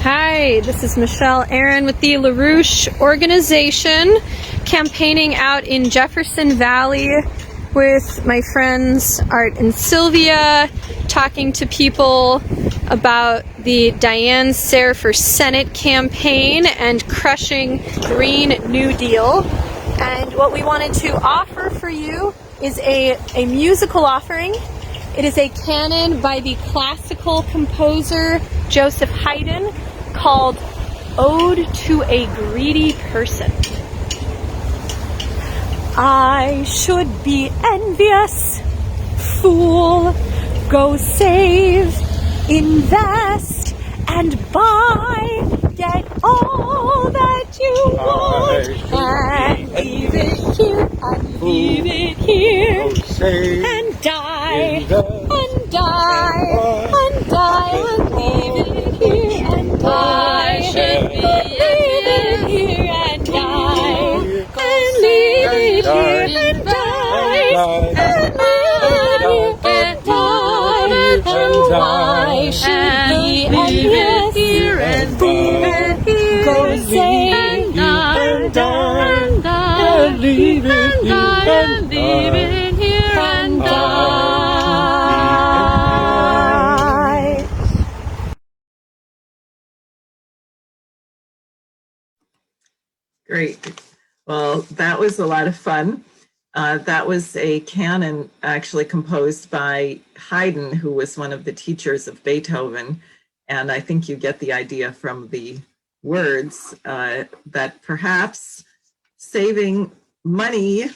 Hi, this is Michelle Aaron with the LaRouche organization, campaigning out in Jefferson Valley with my friends Art and Sylvia, talking to people about the Diane Sayre for Senate campaign and crushing Green New Deal. And what we wanted to offer for you is a musical offering. It is a canon by the classical composer Joseph Haydn called Ode to a Greedy Person. I should be envious, fool, go save, invest, and buy, get all that you want, and leave it here, and leave it here, and die, and die, and die, and leave it here, and die, and leave it here, and die, and leave it here, and die, and leave it here, and die, and why should we envious here and there, go save, and die, and leave it here, and leave it here, and die. Great. Well, that was a lot of fun. That was a canon actually composed by Haydn, who was one of the teachers of Beethoven. And I think you get the idea from the words that perhaps saving money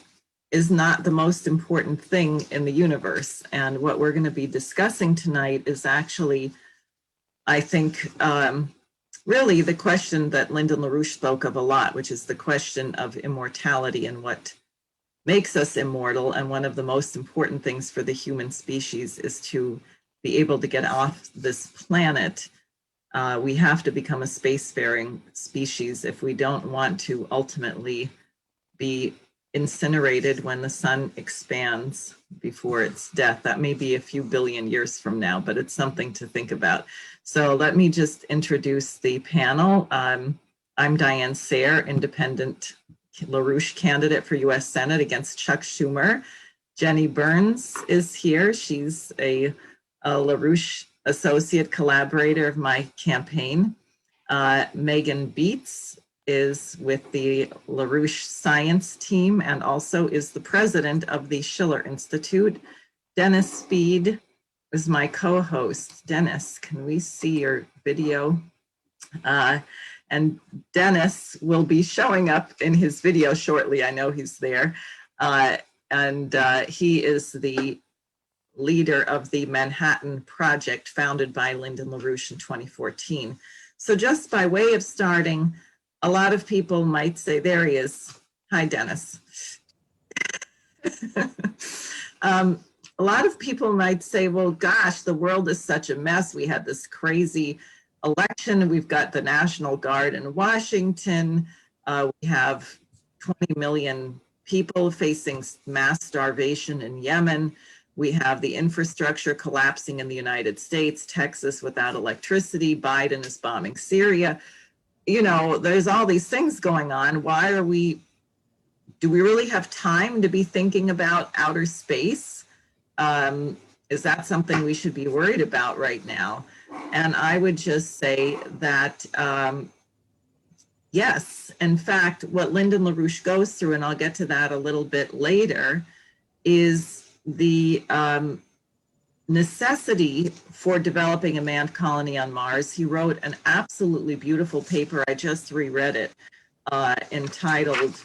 is not the most important thing in the universe. And what we're going to be discussing tonight is actually, I think, really the question that Lyndon LaRouche spoke of a lot, which is the question of immortality and what makes us immortal. And one of the most important things for the human species is to be able to get off this planet. We have to become a spacefaring species if we don't want to ultimately be incinerated when the sun expands before its death. That may be a few billion years from now, but it's something to think about. So let me just introduce the panel. I'm Diane Sayre, independent LaRouche candidate for US Senate against Chuck Schumer. Jenny Burns is here. She's a LaRouche associate collaborator of my campaign. Megan Beets is with the LaRouche science team and also is the president of the Schiller Institute. Dennis Speed is my co-host. Dennis, can we see your video? And Dennis will be showing up in his video shortly. I know he's there. He is the leader of the Manhattan Project founded by Lyndon LaRouche in 2014. So just by way of starting, a lot of people might say, there he is. Hi, Dennis. A lot of people might say, well, gosh, the world is such a mess. We had this crazy election. We've got the National Guard in Washington. We have 20 million people facing mass starvation in Yemen. We have the infrastructure collapsing in the United States, Texas without electricity. Biden is bombing Syria. You know, there's all these things going on. Do we really have time to be thinking about outer space? Is that something we should be worried about right now? And I would just say that, yes, in fact, what Lyndon LaRouche goes through, and I'll get to that a little bit later, is the necessity for developing a manned colony on Mars. He wrote an absolutely beautiful paper. I just reread it, entitled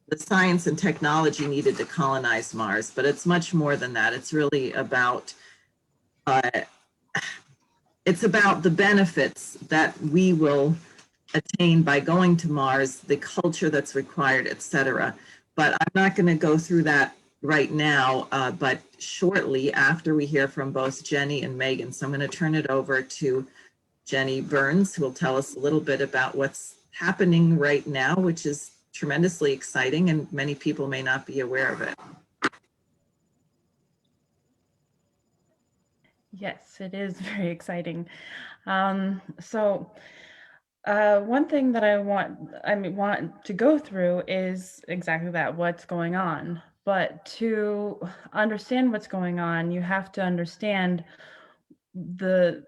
The Science and Technology Needed to Colonize Mars. But it's much more than that. It's really about the benefits that we will attain by going to Mars, the culture that's required, etc. But I'm not going to go through that right now, but shortly after we hear from both Jenny and Megan. So I'm going to turn it over to Jenny Burns, who will tell us a little bit about what's happening right now, which is tremendously exciting and many people may not be aware of it. Yes, it is very exciting. So one thing that want to go through is exactly that, what's going on. But to understand what's going on, you have to understand the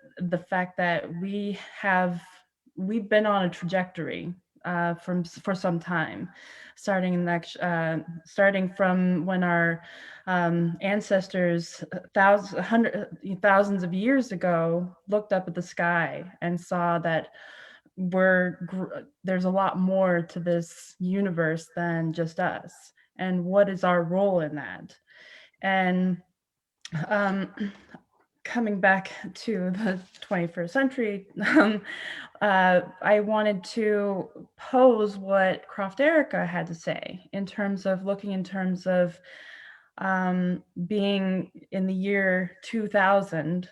fact that we've been on a trajectory for some time, starting from when our ancestors thousands of years ago looked up at the sky and saw that there's a lot more to this universe than just us, and what is our role in that. And um, coming back to the 21st century, I wanted to pose what Croft Erica had to say in terms of being in the year 2000.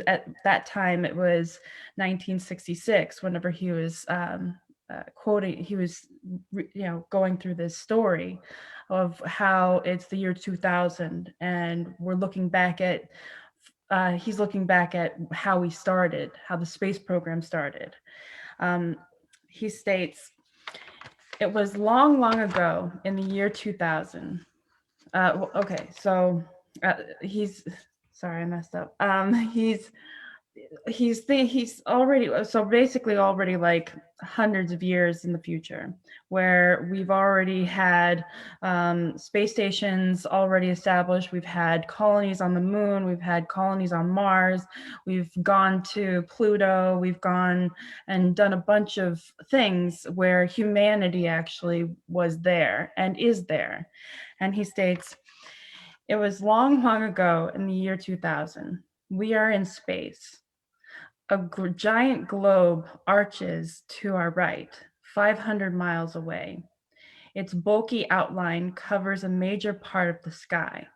At that time, it was 1966. Whenever he was quoting, he was going through this story of how it's the year 2000, and we're looking back at. He's looking back at how we started, how the space program started. Um, he states, "It was long, long ago in the year 2000." Okay, so he's sorry, I messed up. He's already, so basically already like hundreds of years in the future, where we've already had space stations already established. We've had colonies on the moon. We've had colonies on Mars. We've gone to Pluto. We've gone and done a bunch of things where humanity actually was there and is there. And he states, "It was long, long ago in the year 2000. We are in space. A giant globe arches to our right, 500 miles away. Its bulky outline covers a major part of the sky,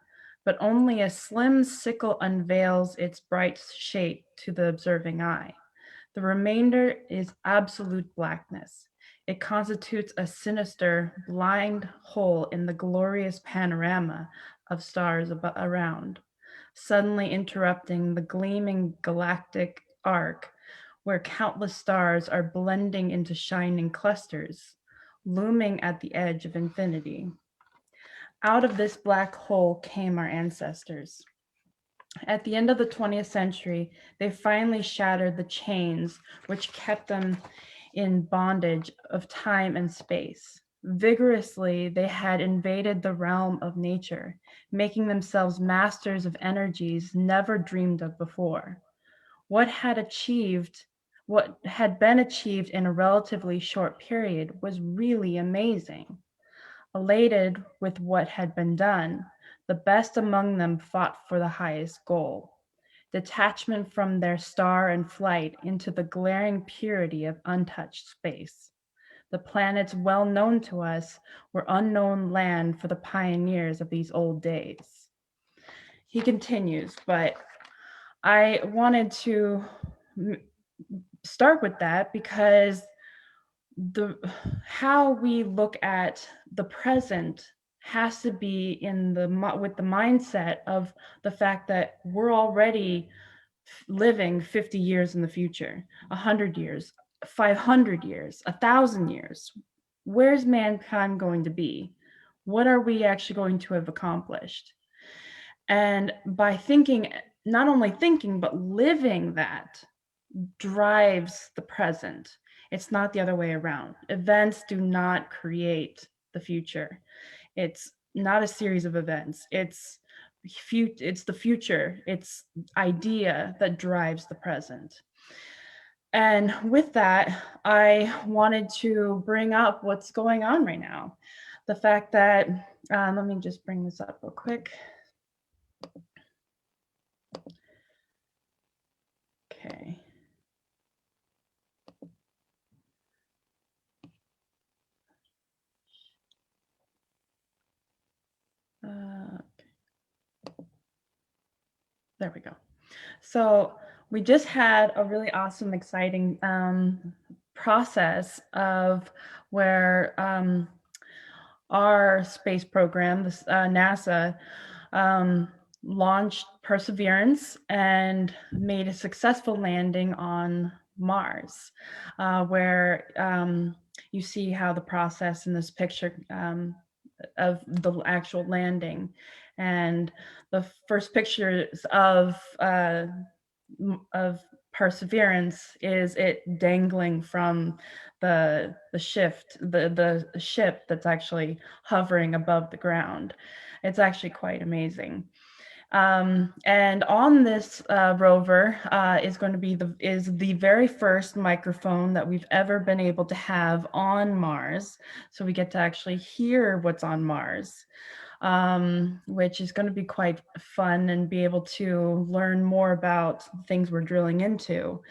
but only a slim sickle unveils its bright shape to the observing eye. The remainder is absolute blackness. It constitutes a sinister, blind hole in the glorious panorama of stars around, suddenly interrupting the gleaming galactic arc where countless stars are blending into shining clusters, looming at the edge of infinity. Out of this black hole came our ancestors. At the end of the 20th century, they finally shattered the chains which kept them in bondage of time and space. Vigorously, they had invaded the realm of nature, making themselves masters of energies never dreamed of before. What had achieved, what had been achieved in a relatively short period was really amazing. Elated with what had been done, the best among them fought for the highest goal: detachment from their star and flight into the glaring purity of untouched space. The planets well known to us were unknown land for the pioneers of these old days. He continues, but I wanted to start with that because the how we look at the present has to be in with the mindset of the fact that we're already living 50 years in the future, 100 years, 500 years, 1,000 years. Where's mankind going to be? What are we actually going to have accomplished? And by thinking, not only thinking, but living that drives the present. It's not the other way around. Events do not create the future. It's not a series of events. It's the future. It's idea that drives the present. And with that, I wanted to bring up what's going on right now. The fact that, let me just bring this up real quick. Okay. There we go. So we just had a really awesome, exciting process of where our space program, this NASA, launched Perseverance and made a successful landing on Mars, where you see how the process in this picture of the actual landing. And the first pictures of Perseverance is it dangling from the ship that's actually hovering above the ground. It's actually quite amazing. And on this rover is going to be the very first microphone that we've ever been able to have on Mars. So we get to actually hear what's on Mars, which is going to be quite fun, and be able to learn more about things we're drilling into,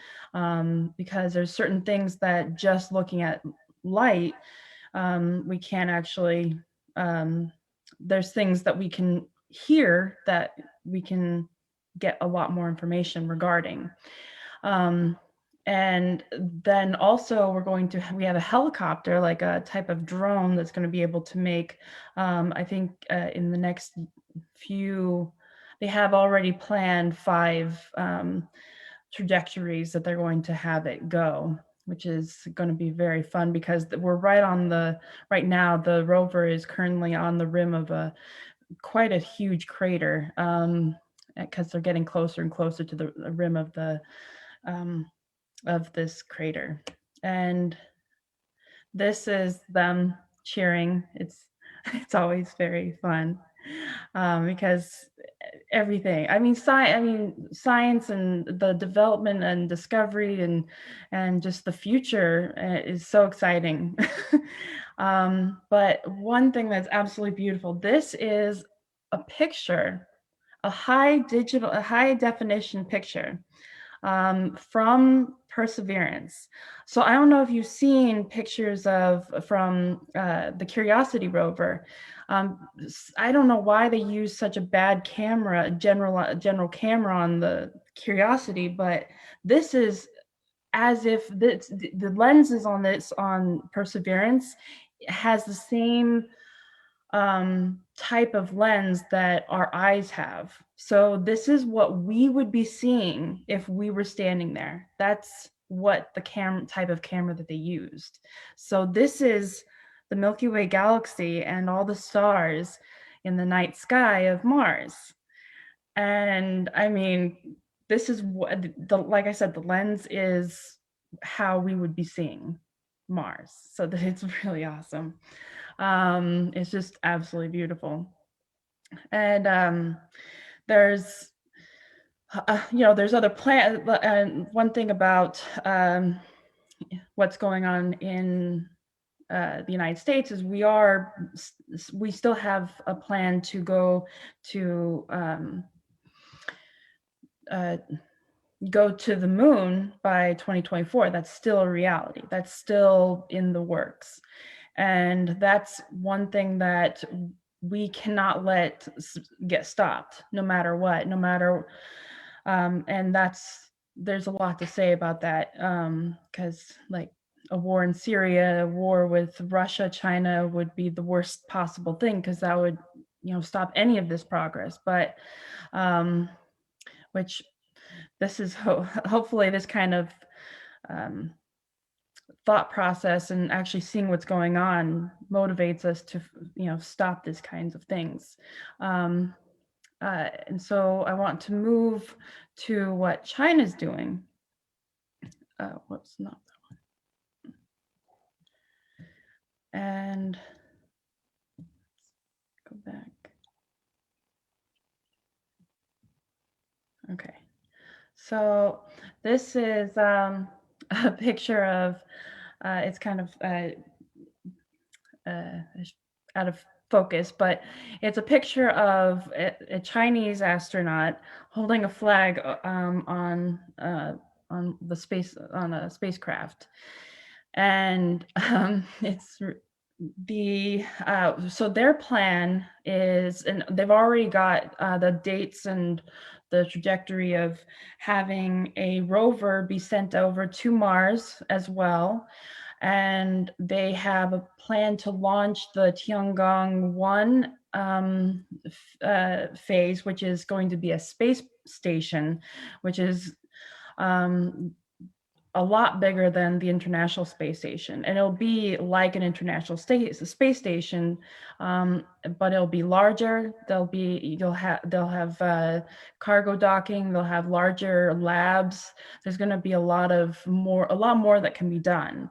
because there's certain things that just looking at light, we can't actually, there's things that we can hear that we can get a lot more information regarding. And then also we have a helicopter, like a type of drone that's going to be able to make, I think in the next few, they have already planned 5 trajectories that they're going to have it go, which is going to be very fun, because we're right now the rover is currently on the rim of quite a huge crater, because they're getting closer and closer to the rim of this crater. And this is them cheering. It's always very fun, because everything, science and the development and discovery and just the future is so exciting. But one thing that's absolutely beautiful, this is a picture, a high definition picture from Perseverance. So I don't know if you've seen pictures from the Curiosity rover. I don't know why they use such a bad general camera on the Curiosity, but this is as if the lenses on Perseverance has the same type of lens that our eyes have. So this is what we would be seeing if we were standing there. That's what the type of camera that they used. So this is the Milky Way galaxy and all the stars in the night sky of Mars. And I mean, this is what like I said, the lens is how we would be seeing Mars. So that it's really awesome. It's just absolutely beautiful. And there's there's other plans. And one thing about what's going on in the United States is we still have a plan to go to the moon by 2024. That's still a reality. That's still in the works. And that's one thing that we cannot let get stopped, no matter what, and there's a lot to say about that, because like a war in Syria, a war with Russia, China would be the worst possible thing, because that would, stop any of this progress. But which this is hopefully this kind of thought process and actually seeing what's going on motivates us to stop these kinds of things. And so I want to move to what China's doing. Whoops, not that one. And go back. Okay, so this is a picture of it's kind of out of focus, but it's a picture of a Chinese astronaut holding a flag on a spacecraft, and it's so their plan is, and they've already got the dates and the trajectory of having a rover be sent over to Mars as well. and they have a plan to launch the Tiangong 1 phase, which is going to be a space station, which is a lot bigger than the International Space Station, and it'll be like an International Space Station, but it'll be larger. They'll have cargo docking. They'll have larger labs. There's going to be a lot more that can be done.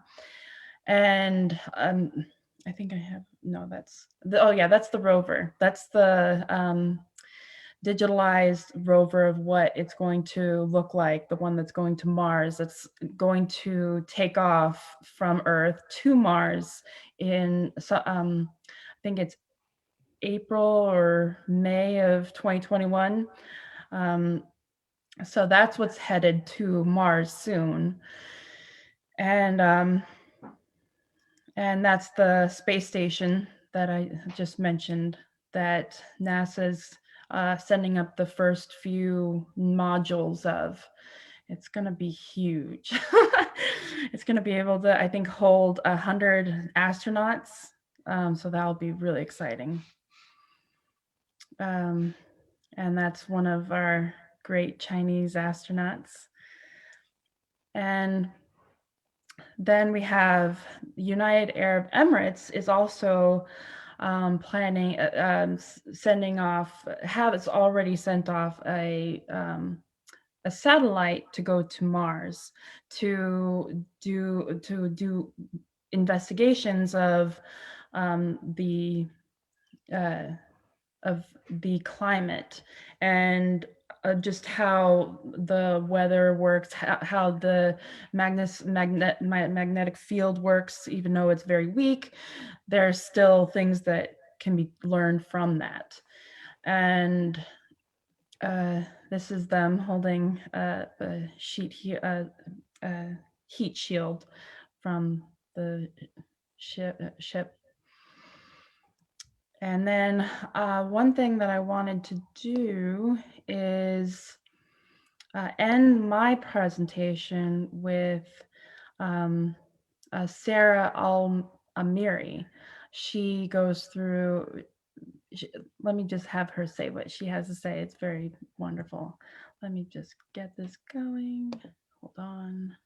And I think I have that's the rover. That's the digitalized rover of what it's going to look like, the one that's going to Mars. It's going to take off from Earth to Mars in, I think it's April or May of 2021. So that's what's headed to Mars soon. And that's the space station that I just mentioned that NASA's sending up the first few modules of. It's going to be huge. It's going to be able to, I think, hold 100 astronauts. So that'll be really exciting. And that's one of our great Chinese astronauts. And then we have United Arab Emirates is also planning, sending off, it's already sent off a satellite to go to Mars to do investigations of the climate and just how the weather works, how the magnetic field works. Even though it's very weak, there's still things that can be learned from that. And this is them holding a heat shield from the ship. And then one thing that I wanted to do is end my presentation with Sarah Al-Amiri. She goes through, let me just have her say what she has to say. It's very wonderful. Let me just get this going. Hold on.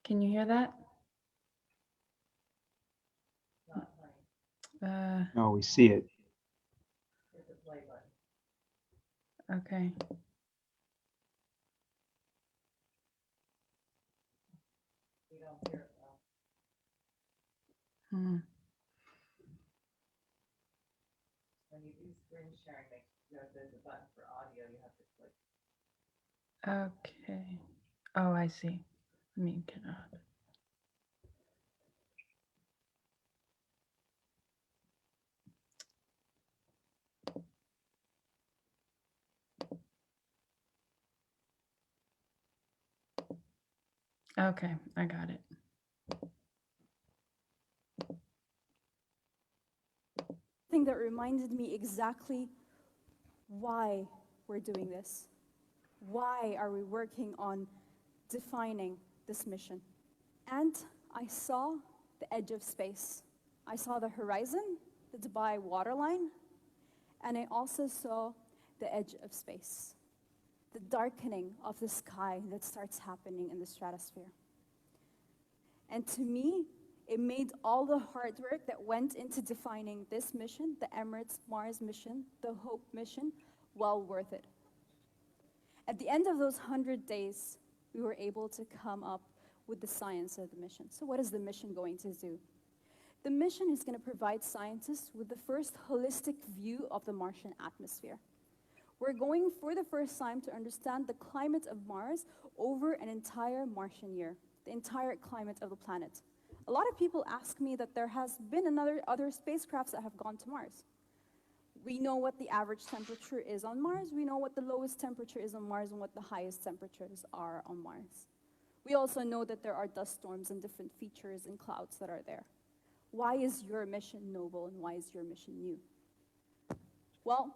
Can you hear that? No, we see it. Okay. Hmm. When you do screen sharing, there's a button for audio. You have to click. Okay. Oh, I see. Let me get out. Okay, I got it. Thing that reminded me exactly why we're doing this. Why are we working on defining this mission? And I saw the edge of space. I saw the horizon, the Dubai waterline, and I also saw the edge of space, the darkening of the sky that starts happening in the stratosphere. And to me, it made all the hard work that went into defining this mission, the Emirates Mars mission, the Hope mission, well worth it. At the end of those 100 days, we were able to come up with the science of the mission. So what is the mission going to do? The mission is going to provide scientists with the first holistic view of the Martian atmosphere. We're going for the first time to understand the climate of Mars over an entire Martian year, the entire climate of the planet. A lot of people ask me that there has been other spacecrafts that have gone to Mars. We know what the average temperature is on Mars. We know what the lowest temperature is on Mars and what the highest temperatures are on Mars. We also know that there are dust storms and different features and clouds that are there. Why is your mission novel and why is your mission new? Well,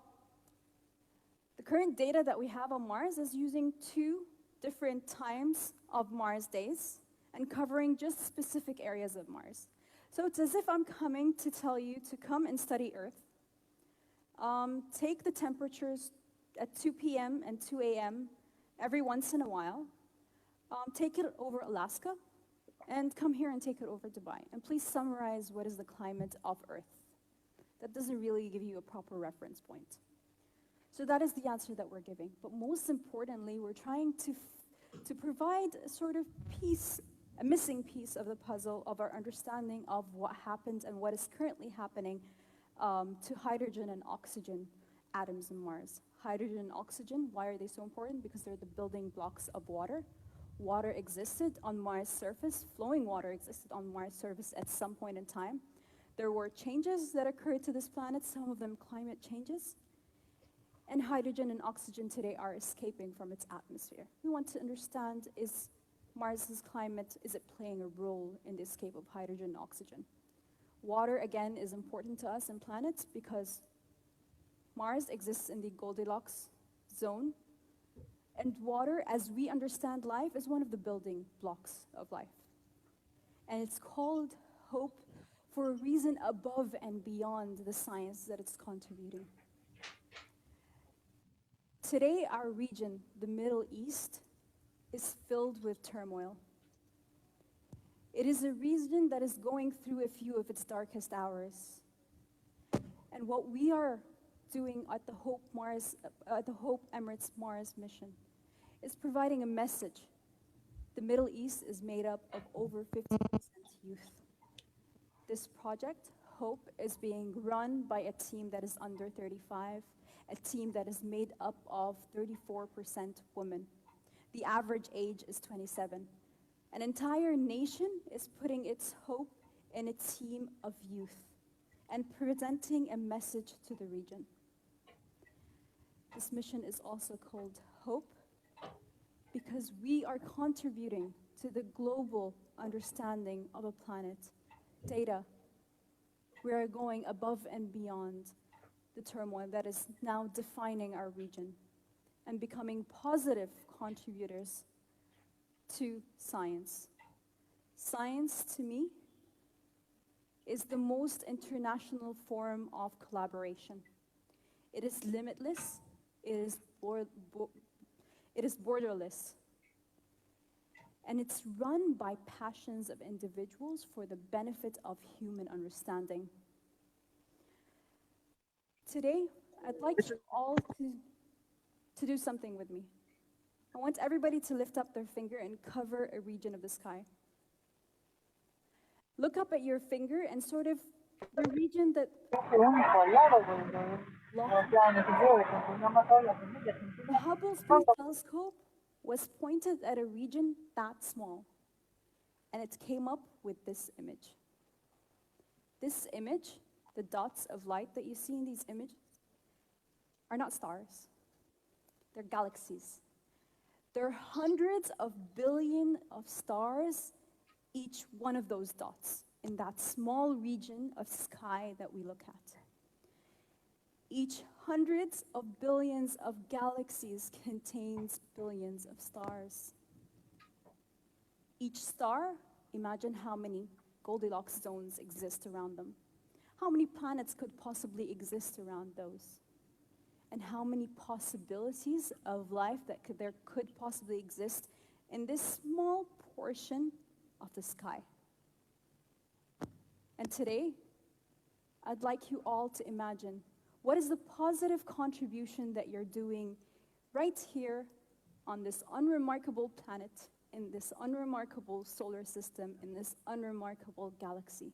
the current data that we have on Mars is using 2 different times of Mars days and covering just specific areas of Mars. So it's as if I'm coming to tell you to come and study Earth, take the temperatures at 2 p.m. and 2 a.m. every once in a while, take it over Alaska, and come here and take it over Dubai. And please summarize what is the climate of Earth. That doesn't really give you a proper reference point. So that is the answer that we're giving. But most importantly, we're trying to provide a sort of piece, a missing piece of the puzzle of our understanding of what happened and what is currently happening to hydrogen and oxygen atoms in Mars. Hydrogen and oxygen, why are they so important? Because they're the building blocks of water. Water existed on Mars' surface, flowing water existed on Mars' surface at some point in time. There were changes that occurred to this planet, some of them climate changes. And hydrogen and oxygen today are escaping from its atmosphere. We want to understand, is Mars's climate, is it playing a role in the escape of hydrogen and oxygen? Water, again, is important to us and planets because Mars exists in the Goldilocks zone. And water, as we understand life, is one of the building blocks of life. And it's called hope for a reason above and beyond the science that it's contributing. Today, our region, the Middle East, is filled with turmoil. It is a region that is going through a few of its darkest hours. And what we are doing at the Hope Emirates Mars mission is providing a message. The Middle East is made up of over 50% youth. This project, Hope, is being run by a team that is under 35, a team that is made up of 34% women. The average age is 27. An entire nation is putting its hope in a team of youth and presenting a message to the region. This mission is also called Hope because we are contributing to the global understanding of a planet. Data. We are going above and beyond the turmoil that is now defining our region and becoming positive contributors to science. Science, to me, is the most international form of collaboration. It is limitless, it is borderless, and it's run by passions of individuals for the benefit of human understanding. Today, I'd like you all to do something with me. I want everybody to lift up their finger and cover a region of the sky. Look up at your finger and sort of the region that the Hubble Space Telescope was pointed at a region that small, and it came up with this image. This image, the dots of light that you see in these images, are not stars. They're galaxies. There are hundreds of billions of stars, each one of those dots, in that small region of sky that we look at. Each hundreds of billions of galaxies contains billions of stars. Each star, imagine how many Goldilocks zones exist around them. How many planets could possibly exist around those? And how many possibilities of life that there could possibly exist in this small portion of the sky. And today, I'd like you all to imagine what is the positive contribution that you're doing right here on this unremarkable planet, in this unremarkable solar system, in this unremarkable galaxy,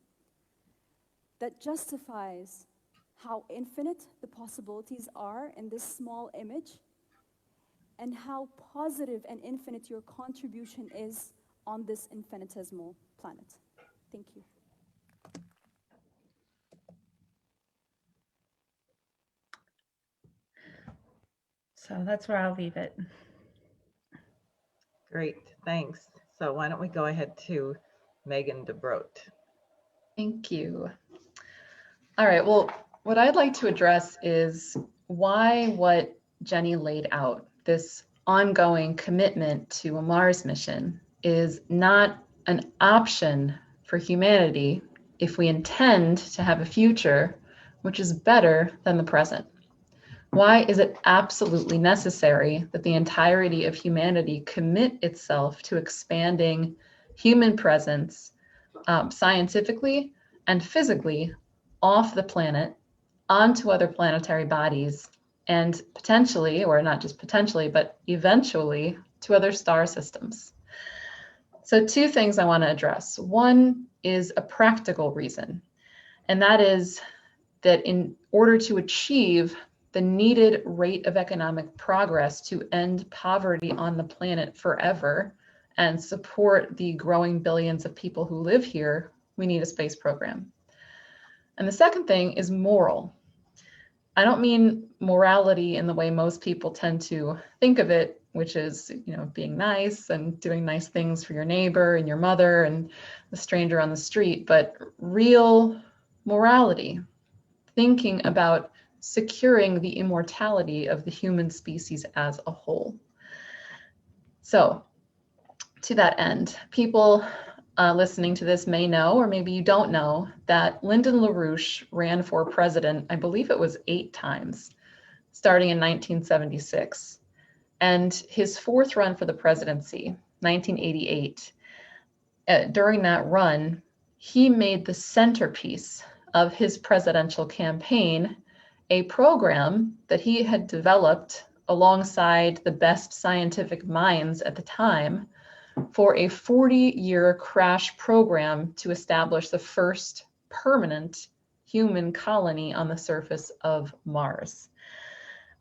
that justifies how infinite the possibilities are in this small image, and how positive and infinite your contribution is on this infinitesimal planet. Thank you. So that's where I'll leave it. Great, thanks. So why don't we go ahead to Megan Dobrodt. Thank you. All right, well, what I'd like to address is why what Jenny laid out, this ongoing commitment to a Mars mission, is not an option for humanity if we intend to have a future which is better than the present. Why is it absolutely necessary that the entirety of humanity commit itself to expanding human presence scientifically and physically off the planet onto other planetary bodies and potentially, or not just potentially, but eventually to other star systems? So two things I want to address. One is a practical reason, and that is that in order to achieve the needed rate of economic progress to end poverty on the planet forever and support the growing billions of people who live here, we need a space program. And the second thing is moral. I don't mean morality in the way most people tend to think of it, which is, being nice and doing nice things for your neighbor and your mother and the stranger on the street, but real morality, thinking about securing the immortality of the human species as a whole. So, to that end, people listening to this may know, or maybe you don't know, that Lyndon LaRouche ran for president, I believe it was 8 times, starting in 1976. And his 4th run for the presidency, 1988, during that run, he made the centerpiece of his presidential campaign a program that he had developed alongside the best scientific minds at the time for a 40-year crash program to establish the first permanent human colony on the surface of Mars.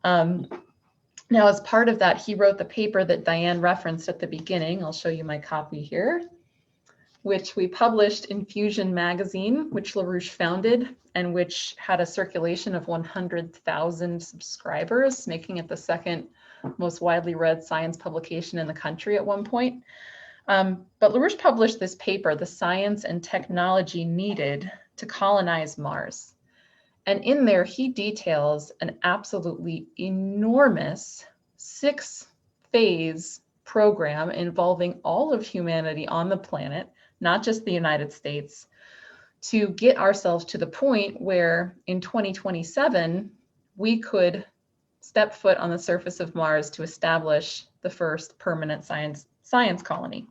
Now, as part of that, he wrote the paper that Diane referenced at the beginning. I'll show you my copy here, which we published in Fusion magazine, which LaRouche founded, and which had a circulation of 100,000 subscribers, making it the 2nd most widely read science publication in the country at one point. But LaRouche published this paper, The Science and Technology Needed to Colonize Mars. And in there, he details an absolutely enormous 6-phase program involving all of humanity on the planet, not just the United States, to get ourselves to the point where in 2027, we could step foot on the surface of Mars to establish the first permanent science colony.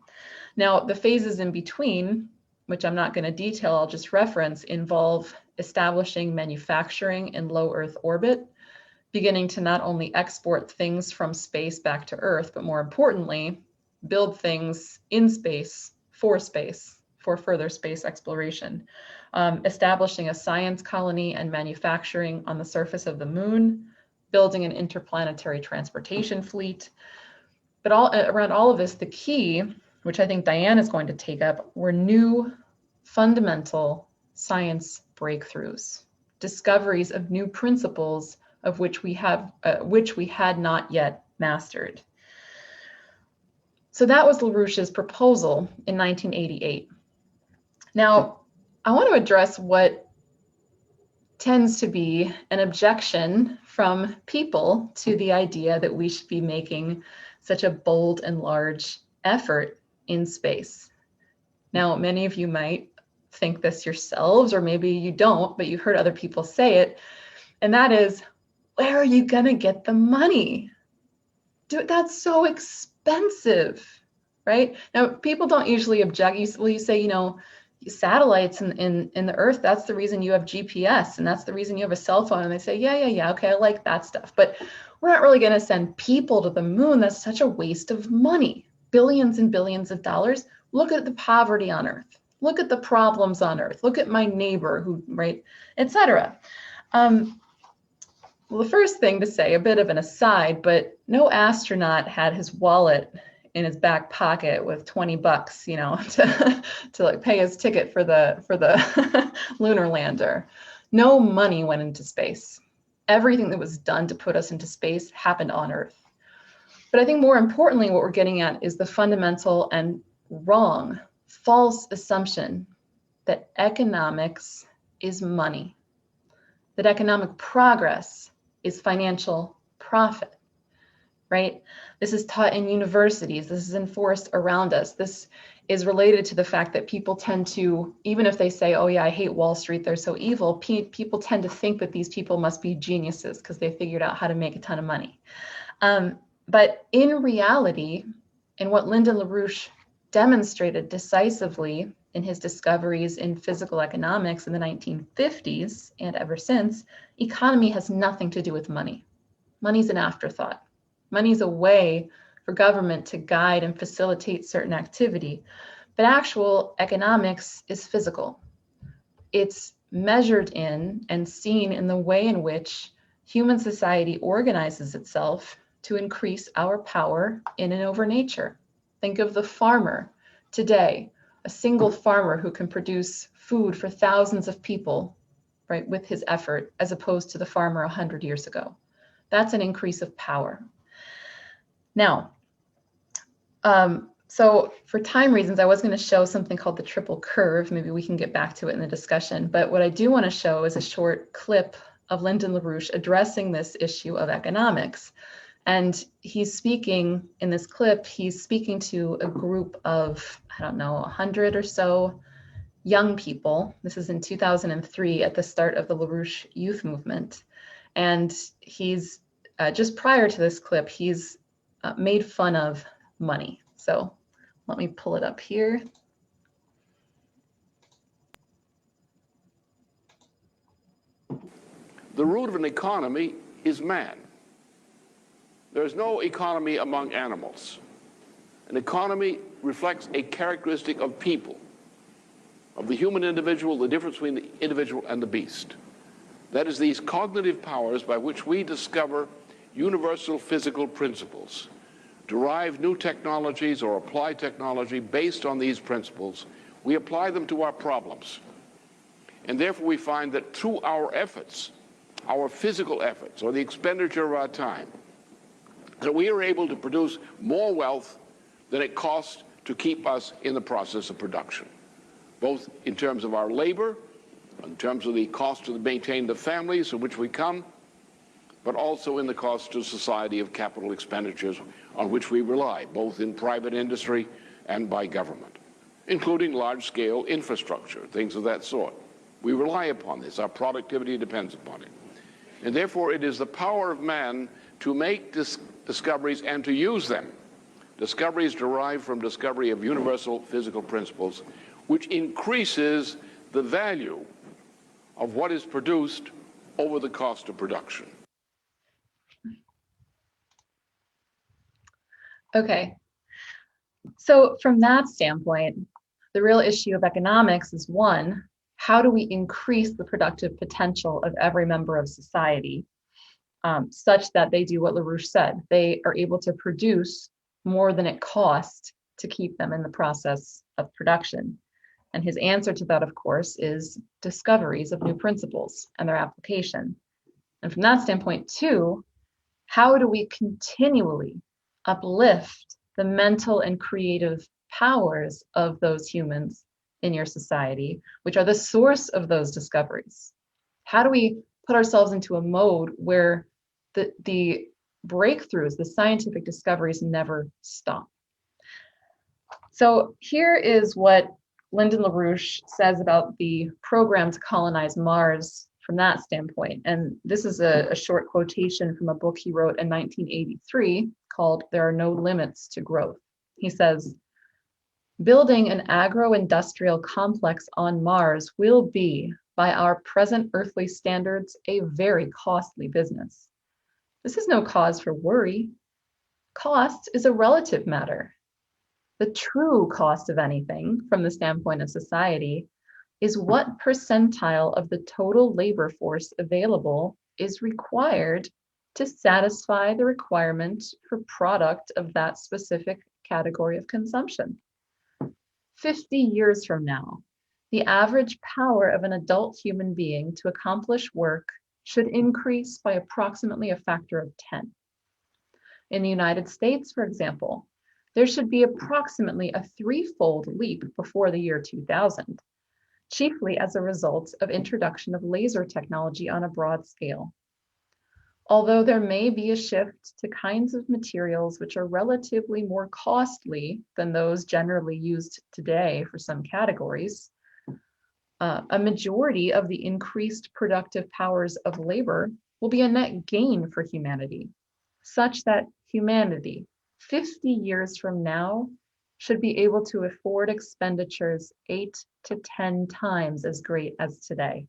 Now, the phases in between, which I'm not going to detail, I'll just reference, involve establishing manufacturing in low Earth orbit, beginning to not only export things from space back to Earth, but more importantly, build things in space for further space exploration, establishing a science colony and manufacturing on the surface of the moon, building an interplanetary transportation fleet. But around all of this, the key, which I think Diane is going to take up, were new fundamental science breakthroughs, discoveries of new principles of which we had not yet mastered. So that was LaRouche's proposal in 1988. Now, I want to address what tends to be an objection from people to the idea that we should be making such a bold and large effort in space. Now, many of you might think this yourselves, or maybe you don't, but you've heard other people say it, and that is, where are you gonna get the money? Dude, that's so expensive, right? Now, people don't usually object. You say, satellites in the Earth, that's the reason you have GPS, and that's the reason you have a cell phone. And they say, yeah, okay, I like that stuff. But we're not really gonna send people to the moon. That's such a waste of money. Billions and billions of dollars. Look at the poverty on Earth. Look at the problems on Earth. Look at my neighbor who, right, etc. Well, the first thing to say, a bit of an aside, but no astronaut had his wallet in his back pocket with $20, to like pay his ticket for the lunar lander. No money went into space. Everything that was done to put us into space happened on Earth. But I think more importantly, what we're getting at is the fundamental and wrong, false assumption that economics is money, that economic progress is financial profit, right? This is taught in universities. This is enforced around us. This is related to the fact that people tend to, even if they say, oh yeah, I hate Wall Street, they're so evil, people tend to think that these people must be geniuses because they figured out how to make a ton of money. But in reality, and what Lyndon LaRouche demonstrated decisively in his discoveries in physical economics in the 1950s and ever since, economy has nothing to do with money. Money's an afterthought. Money's a way for government to guide and facilitate certain activity, but actual economics is physical. It's measured in and seen in the way in which human society organizes itself to increase our power in and over nature. Think of the farmer today, a single farmer who can produce food for thousands of people, right, with his effort, as opposed to the farmer 100 years ago. That's an increase of power. Now, so for time reasons, I was going to show something called the triple curve. Maybe we can get back to it in the discussion. But what I do want to show is a short clip of Lyndon LaRouche addressing this issue of economics. And he's speaking in this clip, he's speaking to a group of, I don't know, 100 or so young people. This is in 2003 at the start of the LaRouche youth movement. And he's, just prior to this clip, he's made fun of money. So let me pull it up here. The root of an economy is man. There is no economy among animals. An economy reflects a characteristic of people, of the human individual, the difference between the individual and the beast. That is, these cognitive powers by which we discover universal physical principles, derive new technologies or apply technology based on these principles. We apply them to our problems. And therefore we find that through our efforts, our physical efforts, or the expenditure of our time, that we are able to produce more wealth than it costs to keep us in the process of production, both in terms of our labor, in terms of the cost to maintain the families in which we come, but also in the cost to society of capital expenditures on which we rely, both in private industry and by government, including large-scale infrastructure, things of that sort. We rely upon this. Our productivity depends upon it. And therefore, it is the power of man to make discoveries and to use them. Discoveries derived from discovery of universal physical principles, which increases the value of what is produced over the cost of production. Okay, so from that standpoint, the real issue of economics is, one, how do we increase the productive potential of every member of society such that they do what LaRouche said, they are able to produce more than it costs to keep them in the process of production. And his answer to that, of course, is discoveries of new principles and their application. And from that standpoint, too, how do we continually uplift the mental and creative powers of those humans in your society, which are the source of those discoveries? How do we put ourselves into a mode where the breakthroughs, the scientific discoveries never stop? So here is what Lyndon LaRouche says about the program to colonize Mars from that standpoint. And this is a short quotation from a book he wrote in 1983 called "There Are No Limits to Growth." He says, "Building an agro-industrial complex on Mars will be, by our present earthly standards, a very costly business. This is no cause for worry. Cost is a relative matter. The true cost of anything, from the standpoint of society, is what percentile of the total labor force available is required to satisfy the requirement for product of that specific category of consumption. 50 years from now, the average power of an adult human being to accomplish work should increase by approximately a factor of 10. In the United States, for example, there should be approximately a threefold leap before the year 2000, chiefly as a result of introduction of laser technology on a broad scale. Although there may be a shift to kinds of materials which are relatively more costly than those generally used today for some categories, a majority of the increased productive powers of labor will be a net gain for humanity, such that humanity, 50 years from now, should be able to afford expenditures 8 to 10 times as great as today.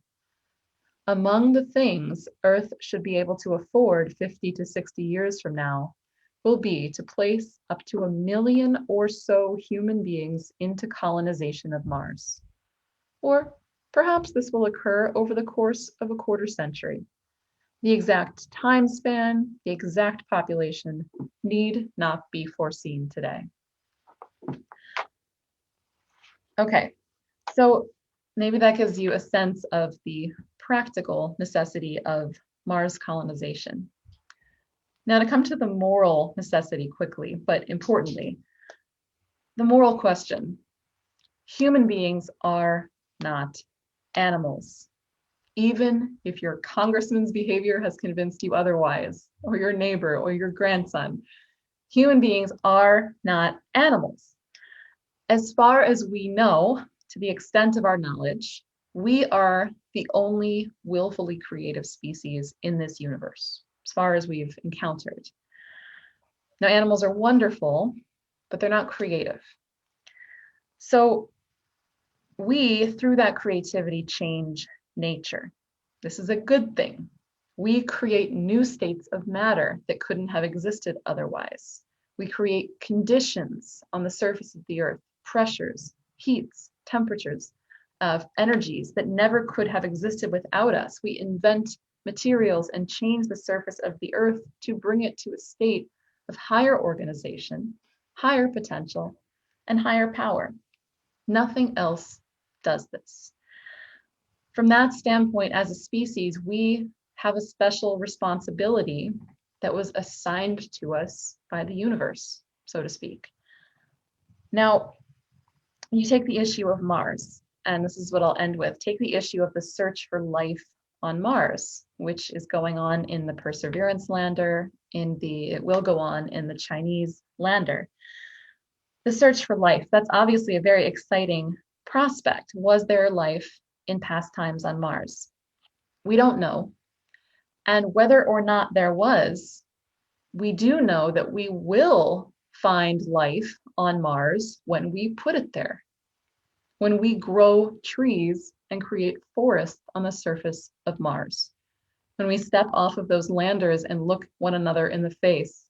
Among the things Earth should be able to afford 50 to 60 years from now will be to place up to 1 million or so human beings into colonization of Mars. Or perhaps this will occur over the course of a quarter century. The exact time span, the exact population need not be foreseen today. Okay, so maybe that gives you a sense of the practical necessity of Mars colonization. Now to come to the moral necessity quickly, but importantly, the moral question. Human beings are not animals. Even if your congressman's behavior has convinced you otherwise, or your neighbor, or your grandson, human beings are not animals. As far as we know, to the extent of our knowledge, we are the only willfully creative species in this universe, as far as we've encountered. Now, animals are wonderful, but they're not creative. So we, through that creativity, change nature. This is a good thing. We create new states of matter that couldn't have existed otherwise. We create conditions on the surface of the earth, pressures, heats, temperatures, energies that never could have existed without us. We invent materials and change the surface of the earth to bring it to a state of higher organization, higher potential, and higher power. Nothing else does this. From that standpoint, as a species, we have a special responsibility that was assigned to us by the universe, so to speak. Now, you take the issue of Mars, and this is what I'll end with. Take the issue of the search for life on Mars, which is going on in the Perseverance lander, it will go on in the Chinese lander. The search for life, that's obviously a very exciting prospect. Was there life in past times on Mars? We don't know. And whether or not there was, we do know that we will find life on Mars when we put it there. When we grow trees and create forests on the surface of Mars. When we step off of those landers and look one another in the face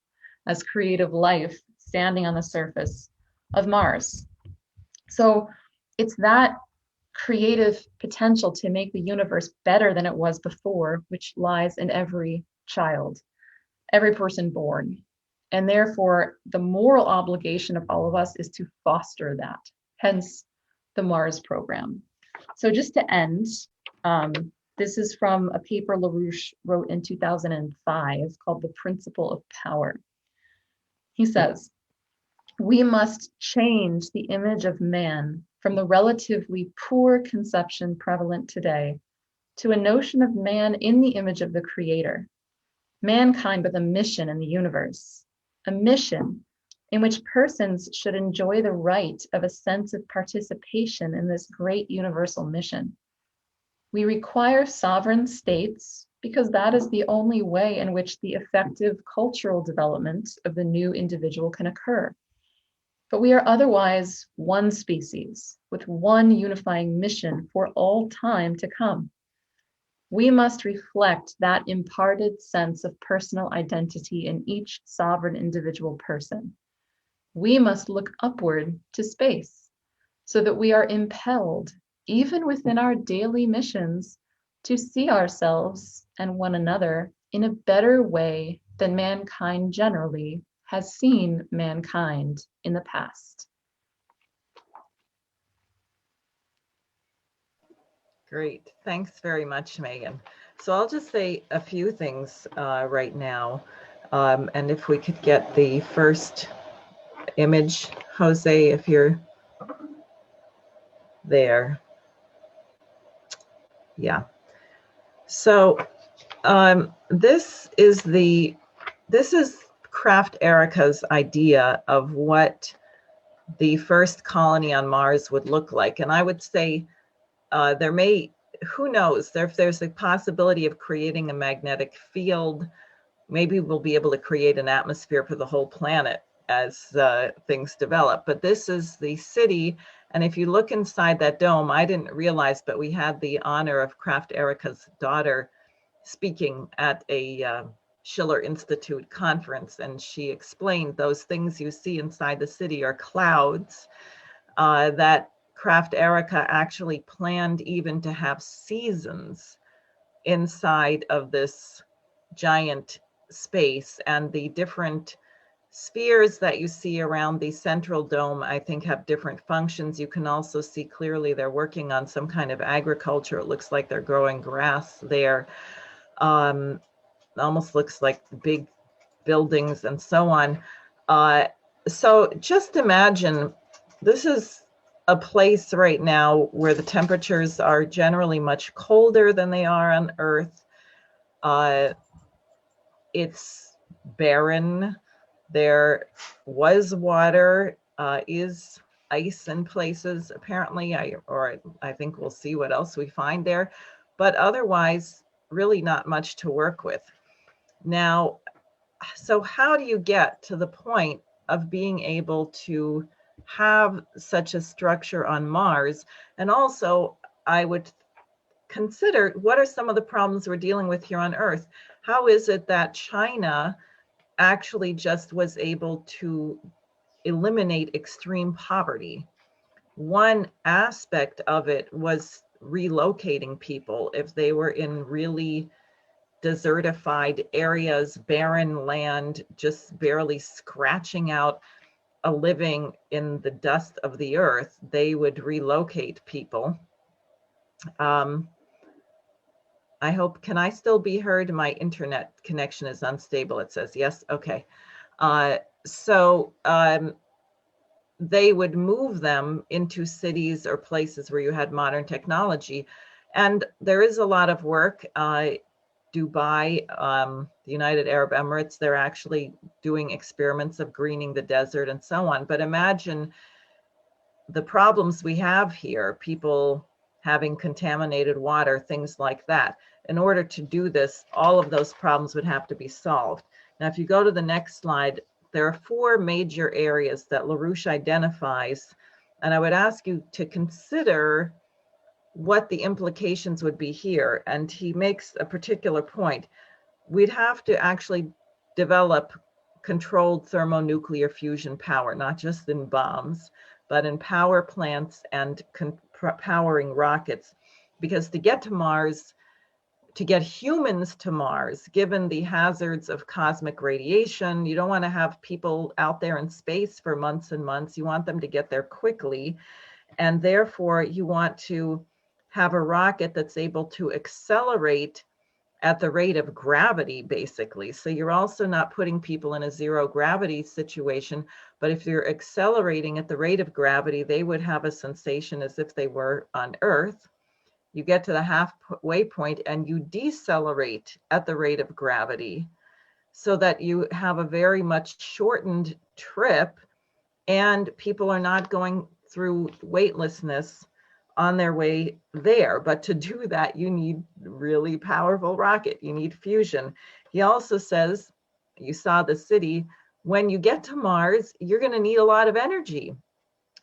as creative life standing on the surface of Mars. So it's that creative potential to make the universe better than it was before, which lies in every child, every person born. And therefore, the moral obligation of all of us is to foster that, hence the Mars program. So just to end, this is from a paper LaRouche wrote in 2005 called The Principle of Power. He says, we must change the image of man from the relatively poor conception prevalent today to a notion of man in the image of the Creator, mankind with a mission in the universe, a mission in which persons should enjoy the right of a sense of participation in this great universal mission. We require sovereign states because that is the only way in which the effective cultural development of the new individual can occur. But we are otherwise one species with one unifying mission for all time to come. We must reflect that imparted sense of personal identity in each sovereign individual person. We must look upward to space so that we are impelled, even within our daily missions, to see ourselves and one another in a better way than mankind generally has seen mankind in the past. Great. Thanks very much, Megan. So I'll just say a few things right now. And if we could get the first image, Jose, if you're there. Yeah. So this is Kraft Erica's idea of what the first colony on Mars would look like. And I would say who knows, if there's a possibility of creating a magnetic field, maybe we'll be able to create an atmosphere for the whole planet as things develop. But this is the city. And if you look inside that dome, I didn't realize, but we had the honor of Kraft Erica's daughter speaking at a Schiller Institute conference. And she explained those things you see inside the city are clouds that Kraft Erica actually planned even to have seasons inside of this giant space. And the different spheres that you see around the central dome, I think, have different functions. You can also see clearly they're working on some kind of agriculture. It looks like they're growing grass there. Almost looks like big buildings and so on. So just imagine, this is a place right now where the temperatures are generally much colder than they are on Earth. It's barren. There was water, is ice in places, apparently, I think we'll see what else we find there, but otherwise really not much to work with. Now, so how do you get to the point of being able to have such a structure on Mars? And also, I would consider, what are some of the problems we're dealing with here on Earth? How is it that China actually just was able to eliminate extreme poverty? One aspect of it was relocating people if they were in really desertified areas, barren land, just barely scratching out a living in the dust of the earth, they would relocate people. I hope, can I still be heard? My internet connection is unstable, it says. Yes, okay. They would move them into cities or places where you had modern technology. And there is a lot of work. Dubai, the United Arab Emirates, they're actually doing experiments of greening the desert and so on. But imagine the problems we have here, people having contaminated water, things like that. In order to do this, all of those problems would have to be solved. Now, if you go to the next slide, there are 4 major areas that LaRouche identifies, and I would ask you to consider what the implications would be here. And he makes a particular point. We'd have to actually develop controlled thermonuclear fusion power, not just in bombs, but in power plants and powering rockets. Because to get to Mars, to get humans to Mars, given the hazards of cosmic radiation, you don't want to have people out there in space for months and months. You want them to get there quickly. And therefore, you want to have a rocket that's able to accelerate at the rate of gravity, basically. So you're also not putting people in a zero gravity situation, but if you're accelerating at the rate of gravity, they would have a sensation as if they were on Earth. You get to the halfway point and you decelerate at the rate of gravity so that you have a very much shortened trip and people are not going through weightlessness on their way there. But to do that, you need really powerful rocket. You need fusion. He also says, you saw the city, when you get to Mars, you're going to need a lot of energy.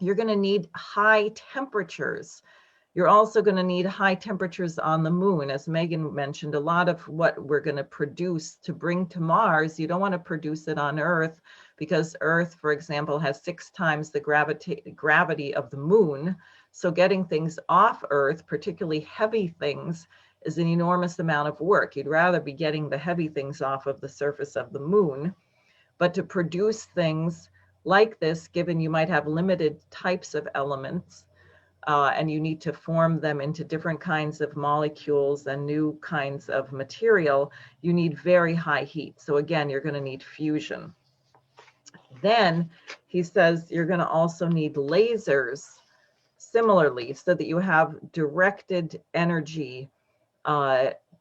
You're going to need high temperatures. You're also going to need high temperatures on the moon. As Megan mentioned, a lot of what we're going to produce to bring to Mars, you don't want to produce it on Earth because Earth, for example, has 6 times the gravity of the moon. So getting things off Earth, particularly heavy things, is an enormous amount of work. You'd rather be getting the heavy things off of the surface of the moon. But to produce things like this, given you might have limited types of elements, and you need to form them into different kinds of molecules and new kinds of material, you need very high heat. So again, you're going to need fusion. Then he says you're going to also need lasers similarly, so that you have directed energy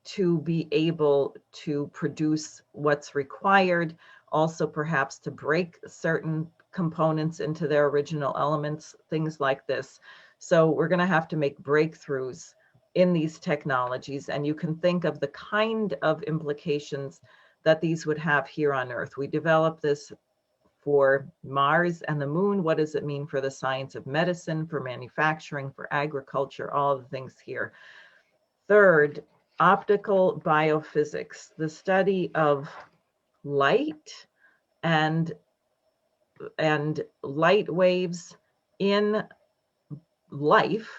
to be able to produce what's required, also perhaps to break certain components into their original elements, things like this. So we're going to have to make breakthroughs in these technologies, and you can think of the kind of implications that these would have here on Earth. We developed this for Mars and the moon. What does it mean for the science of medicine, for manufacturing, for agriculture, all the things here. Third, optical biophysics, the study of light and light waves in life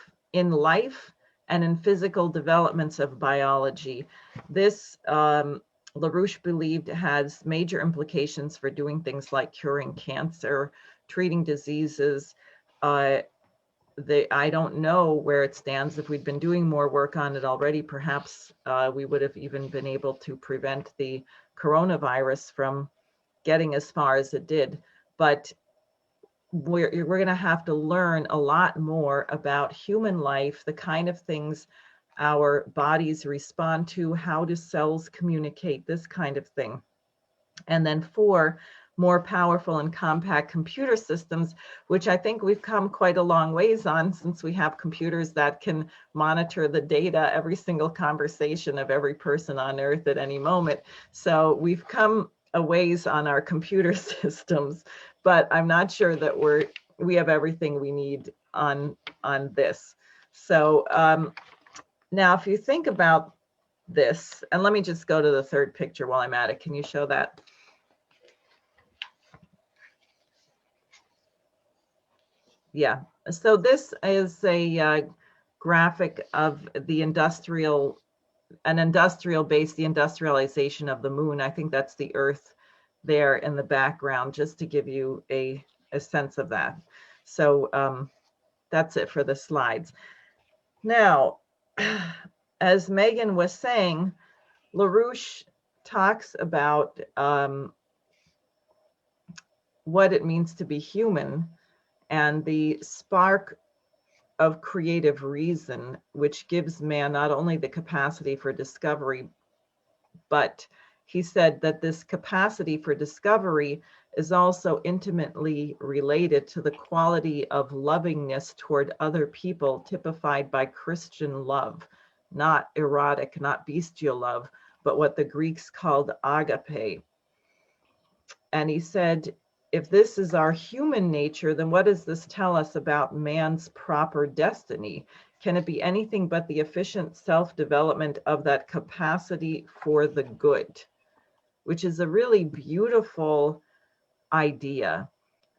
and in physical developments of biology. This LaRouche believed has major implications for doing things like curing cancer, treating diseases. I don't know where it stands. If we'd been doing more work on it already, perhaps we would have even been able to prevent the coronavirus from getting as far as it did. But we're going to have to learn a lot more about human life, the kind of things our bodies respond to, how do cells communicate, this kind of thing. And then 4, more powerful and compact computer systems, which I think we've come quite a long ways on, since we have computers that can monitor the data, every single conversation of every person on Earth at any moment. So we've come a ways on our computer systems, but I'm not sure that we have everything we need on this. So now if you think about this, and let me just go to the third picture while I'm at it. Can you show that? Yeah, so this is a graphic of the industrialization of the moon. I think that's the Earth there in the background, just to give you a sense of that. So that's it for the slides. Now, as Megan was saying, LaRouche talks about what it means to be human and the spark of creative reason, which gives man not only the capacity for discovery, but he said that this capacity for discovery is also intimately related to the quality of lovingness toward other people, typified by Christian love, not erotic, not bestial love, but what the Greeks called agape. And he said, if this is our human nature, then what does this tell us about man's proper destiny? Can it be anything but the efficient self-development of that capacity for the good, which is a really beautiful idea.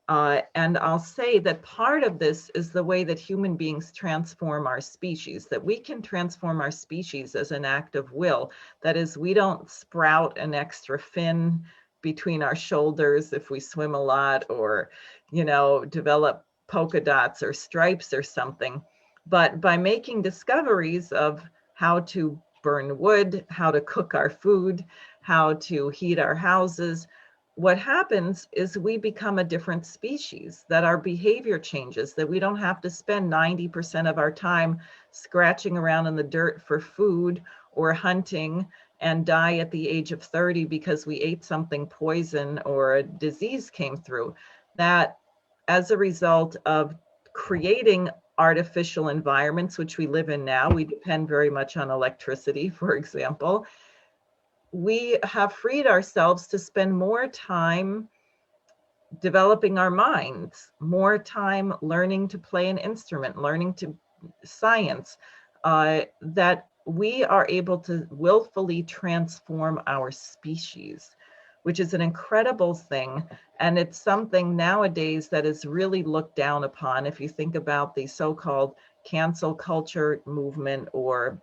And I'll say that part of this is the way that human beings transform our species, that we can transform our species as an act of will. That is, we don't sprout an extra fin between our shoulders if we swim a lot, or, develop polka dots or stripes or something. But by making discoveries of how to burn wood, how to cook our food, how to heat our houses, what happens is we become a different species, that our behavior changes, that we don't have to spend 90% of our time scratching around in the dirt for food or hunting and die at the age of 30 because we ate something poison or a disease came through. That as a result of creating artificial environments, which we live in now, we depend very much on electricity, for example, we have freed ourselves to spend more time developing our minds, more time learning to play an instrument, learning to science, that we are able to willfully transform our species, which is an incredible thing. And it's something nowadays that is really looked down upon. If you think about the so-called cancel culture movement, or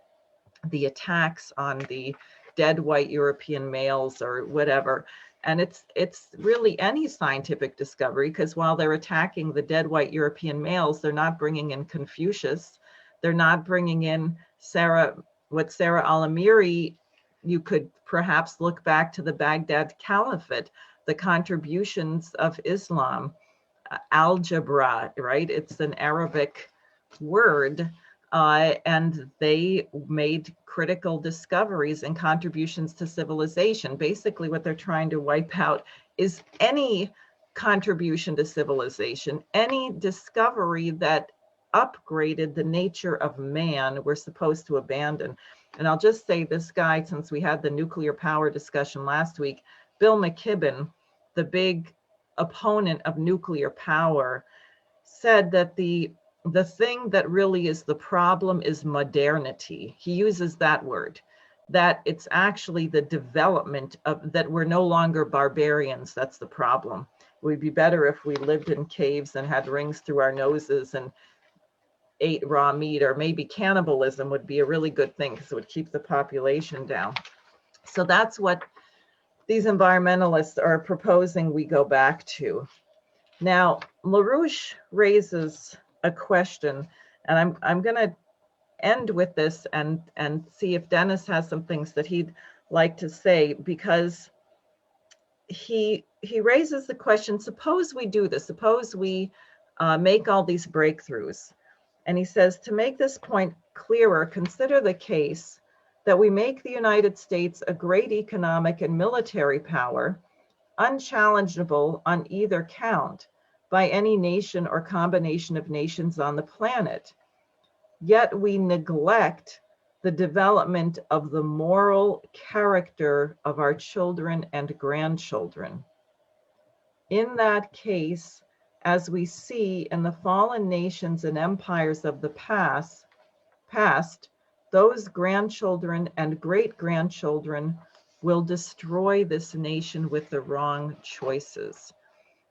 the attacks on the dead white European males or whatever. And it's really any scientific discovery, because while they're attacking the dead white European males, they're not bringing in Confucius. They're not bringing in Sarah Al-Amiri. You could perhaps look back to the Baghdad Caliphate, the contributions of Islam. Algebra, right? It's an Arabic word, and they made critical discoveries and contributions to civilization. Basically, what they're trying to wipe out is any contribution to civilization, any discovery that upgraded the nature of man, we're supposed to abandon. And I'll just say this guy, since we had the nuclear power discussion last week, Bill McKibben, the big opponent of nuclear power, said that the thing that really is the problem is modernity. He uses that word, that it's actually the development of, that we're no longer barbarians. That's the problem. It would be better if we lived in caves and had rings through our noses and ate raw meat, or maybe cannibalism would be a really good thing because it would keep the population down. So that's what these environmentalists are proposing we go back to. Now, LaRouche raises a question, and I'm going to end with this and see if Dennis has some things that he'd like to say, because he raises the question, suppose we do this, suppose we make all these breakthroughs. And he says, to make this point clearer, consider the case that we make the United States a great economic and military power, unchallengeable on either count by any nation or combination of nations on the planet. Yet we neglect the development of the moral character of our children and grandchildren. In that case, as we see in the fallen nations and empires of the past, those grandchildren and great-grandchildren will destroy this nation with the wrong choices.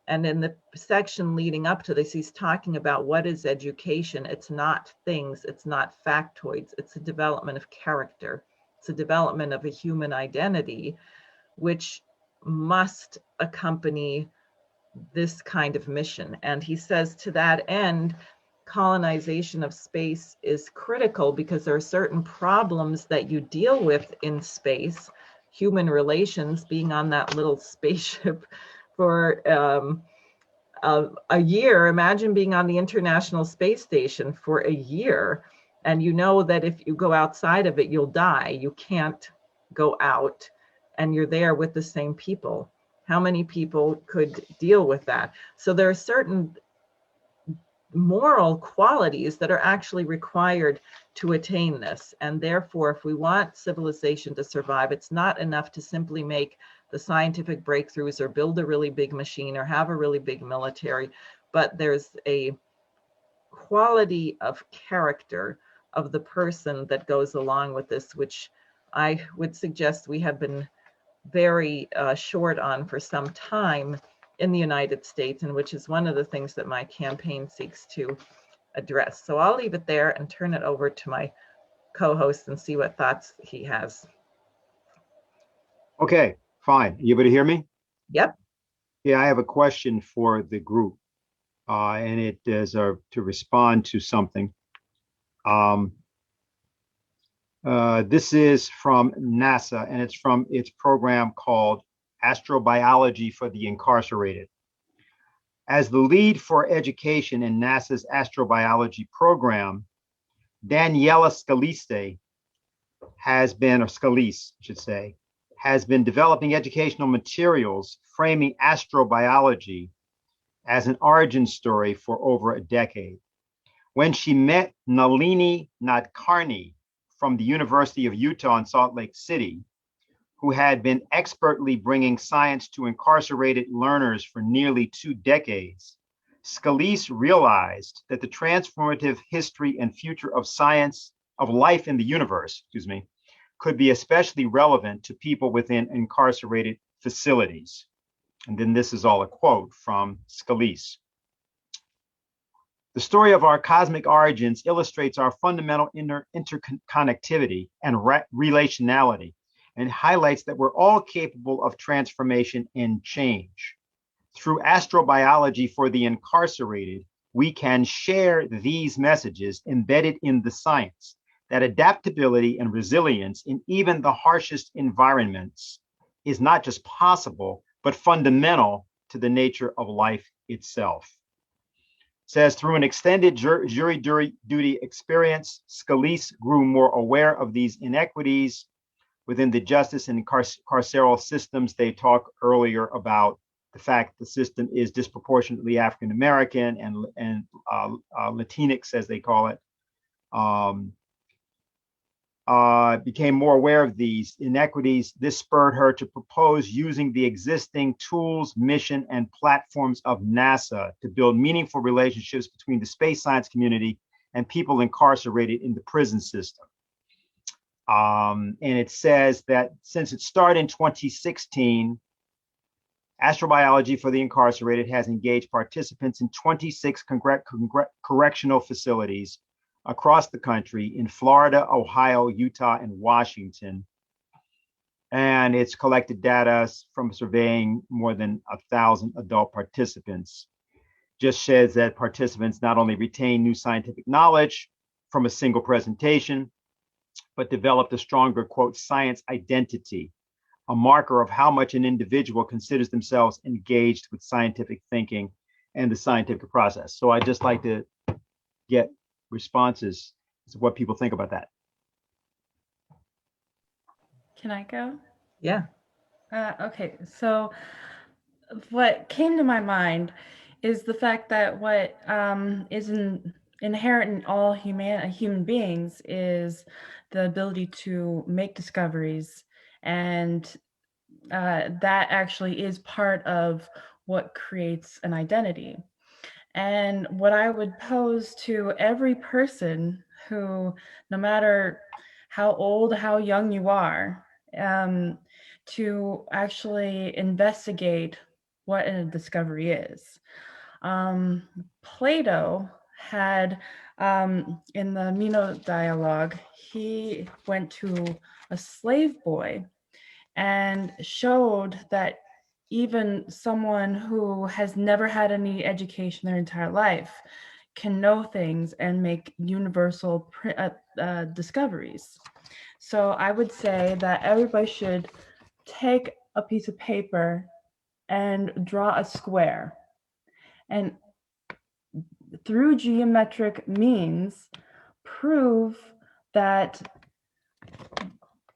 And in the section leading up to this, he's talking about what is education. It's not things, it's not factoids, it's a development of character. It's a development of a human identity, which must accompany this kind of mission. And he says, to that end, colonization of space is critical because there are certain problems that you deal with in space, human relations, being on that little spaceship for a year. Imagine being on the International Space Station for a year, and you know that if you go outside of it, you'll die. You can't go out, and you're there with the same people. How many people could deal with that? So there are certain moral qualities that are actually required to attain this. And therefore, if we want civilization to survive, it's not enough to simply make the scientific breakthroughs or build a really big machine or have a really big military, but there's a quality of character of the person that goes along with this, which I would suggest we have been very short on for some time in the United States, and which is one of the things that my campaign seeks to address. So I'll leave it there and turn it over to my co-host and see what thoughts he has. Okay, fine. You able to hear me? Yep. Yeah, I have a question for the group, and it is to respond to something. This is from NASA, and it's from its program called Astrobiology for the Incarcerated. As the lead for education in NASA's astrobiology program, Daniela Scalise has been, or Scalise, I should say, has been developing educational materials framing astrobiology as an origin story for over a decade. When she met Nalini Nadkarni from the University of Utah in Salt Lake City, who had been expertly bringing science to incarcerated learners for nearly 2 decades, Scalise realized that the transformative history and future of science, of life in the universe, could be especially relevant to people within incarcerated facilities. And then this is all a quote from Scalise. The story of our cosmic origins illustrates our fundamental interconnectivity and relationality, and highlights that we're all capable of transformation and change. Through astrobiology for the incarcerated, we can share these messages embedded in the science that adaptability and resilience in even the harshest environments is not just possible, but fundamental to the nature of life itself. Says through an extended jury duty experience, Scalise grew more aware of these inequities within the justice and carceral systems. They talked earlier about the fact the system is disproportionately African American and Latinx, as they call it. Became more aware of these inequities. This spurred her to propose using the existing tools, mission, and platforms of NASA to build meaningful relationships between the space science community and people incarcerated in the prison system. And it says that since it started in 2016, Astrobiology for the Incarcerated has engaged participants in 26 correctional facilities across the country in Florida, Ohio, Utah, and Washington. And it's collected data from surveying more than 1,000 adult participants. Just says that participants not only retain new scientific knowledge from a single presentation, but developed a stronger, quote, science identity, a marker of how much an individual considers themselves engaged with scientific thinking and the scientific process. So I'd just like to get responses to what people think about that. Can I go? Yeah. Okay, so what came to my mind is the fact that what is inherent in all human beings is the ability to make discoveries, and that actually is part of what creates an identity. And what I would pose to every person who, no matter how old, how young you are, to actually investigate what a discovery is. Plato had, in the Meno dialogue, he went to a slave boy and showed that even someone who has never had any education their entire life can know things and make universal discoveries. So I would say that everybody should take a piece of paper and draw a square. And through geometric means, prove that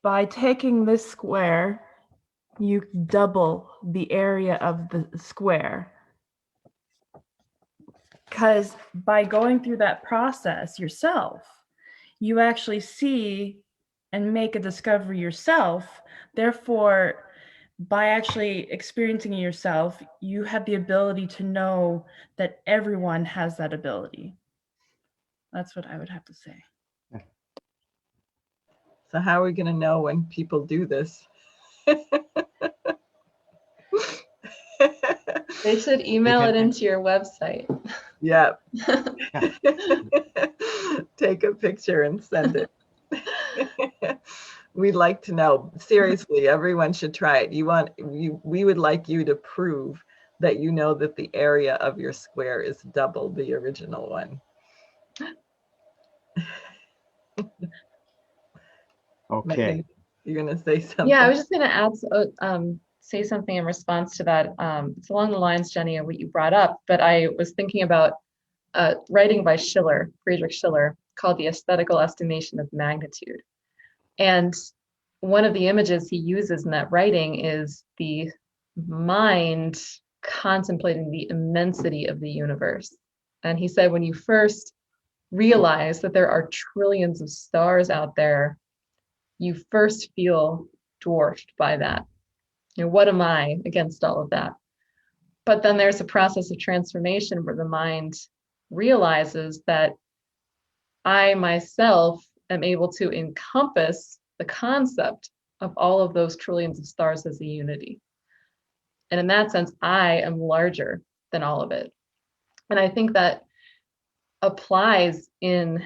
by taking this square, you double the area of the square. Because by going through that process yourself, you actually see and make a discovery yourself. Therefore, by actually experiencing it yourself, you have the ability to know that everyone has that ability. That's what I would have to say. So how are we going to know when people do this? They should email it into your website. Yeah. Take a picture and send it. We'd like to know. Seriously, everyone should try it. We would like you to prove that you know that the area of your square is double the original one. Okay. You're going to say something? Yeah, I was just going to add, say something in response to that. It's along the lines, Jenny, of what you brought up, but I was thinking about writing by Schiller, Friedrich Schiller, called The Aesthetical Estimation of Magnitude. And one of the images he uses in that writing is the mind contemplating the immensity of the universe. And he said, when you first realize that there are trillions of stars out there, you first feel dwarfed by that. You know, what am I against all of that? But then there's a process of transformation where the mind realizes that I myself am able to encompass the concept of all of those trillions of stars as a unity. And in that sense, I am larger than all of it. And I think that applies in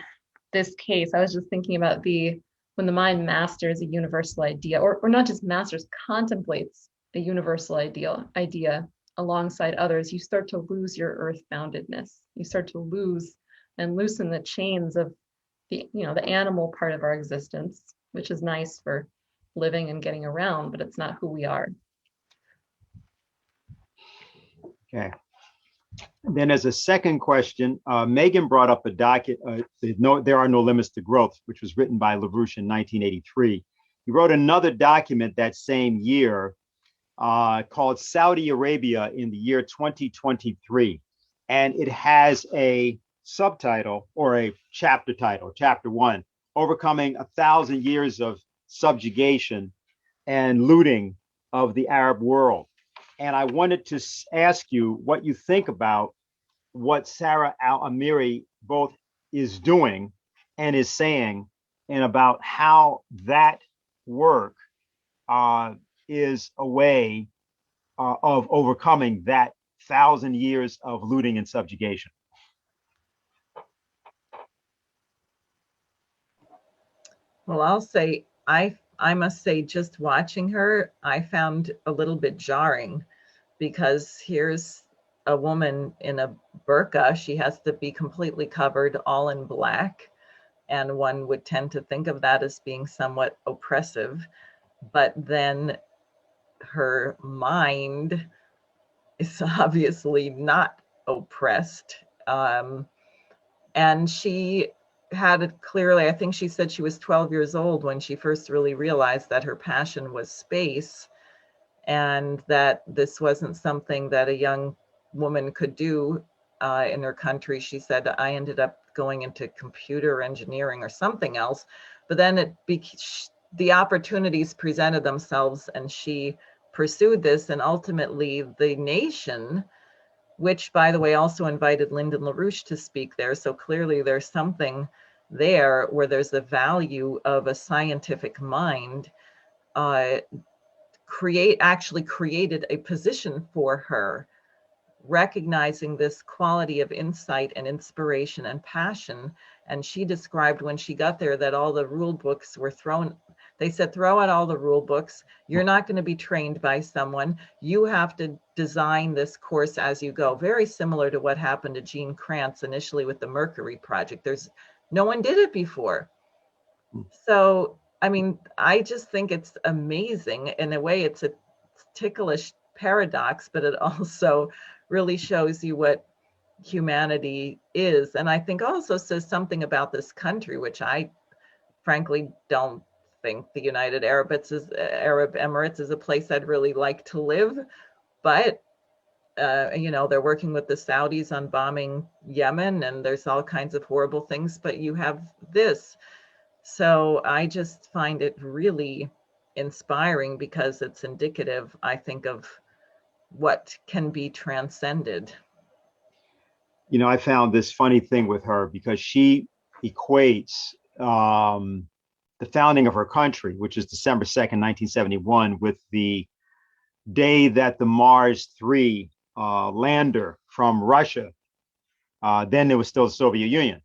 this case. I was just thinking about when the mind masters a universal idea, or not just masters, contemplates a universal idea alongside others, you start to lose your earth-boundedness. You start to lose and loosen the chains of the animal part of our existence, which is nice for living and getting around, but it's not who we are. Okay. Then there's a second question. Megan brought up a document, There Are No Limits to Growth, which was written by LaRouche in 1983. He wrote another document that same year called Saudi Arabia in the year 2023. And it has a subtitle or a chapter title, Chapter 1, Overcoming 1,000 Years of Subjugation and Looting of the Arab World. And I wanted to ask you what you think about what Sarah Al-Amiri both is doing and is saying, and about how that work is a way of overcoming that 1,000 years of looting and subjugation. Well, I'll say, I must say, just watching her, I found a little bit jarring, because here's a woman in a burqa. She has to be completely covered, all in black. And one would tend to think of that as being somewhat oppressive. But then her mind is obviously not oppressed. And she had it clearly, I think she said she was 12 years old when she first really realized that her passion was space, and that this wasn't something that a young woman could do in her country. She said, I ended up going into computer engineering or something else, but then the opportunities presented themselves and she pursued this, and ultimately the nation, which by the way also invited Lyndon LaRouche to speak there. So clearly there's something there where there's the value of a scientific mind, actually created a position for her, recognizing this quality of insight and inspiration and passion. And she described when she got there that all the rule books were thrown. They said, throw out all the rule books. You're not going to be trained by someone. You have to design this course as you go. Very similar to what happened to Gene Kranz initially with the Mercury Project. No one did it before. So, I mean, I just think it's amazing. In a way, it's a ticklish paradox, but it also really shows you what humanity is. And I think also says something about this country, which I frankly don't think the United Arab Emirates is a place I'd really like to live. But, they're working with the Saudis on bombing Yemen, and there's all kinds of horrible things, but you have this. So I just find it really inspiring, because it's indicative, I think, of what can be transcended. I found this funny thing with her, because she equates the founding of her country, which is December 2nd, 1971, with the day that the Mars 3 lander from Russia, then there was still the Soviet Union,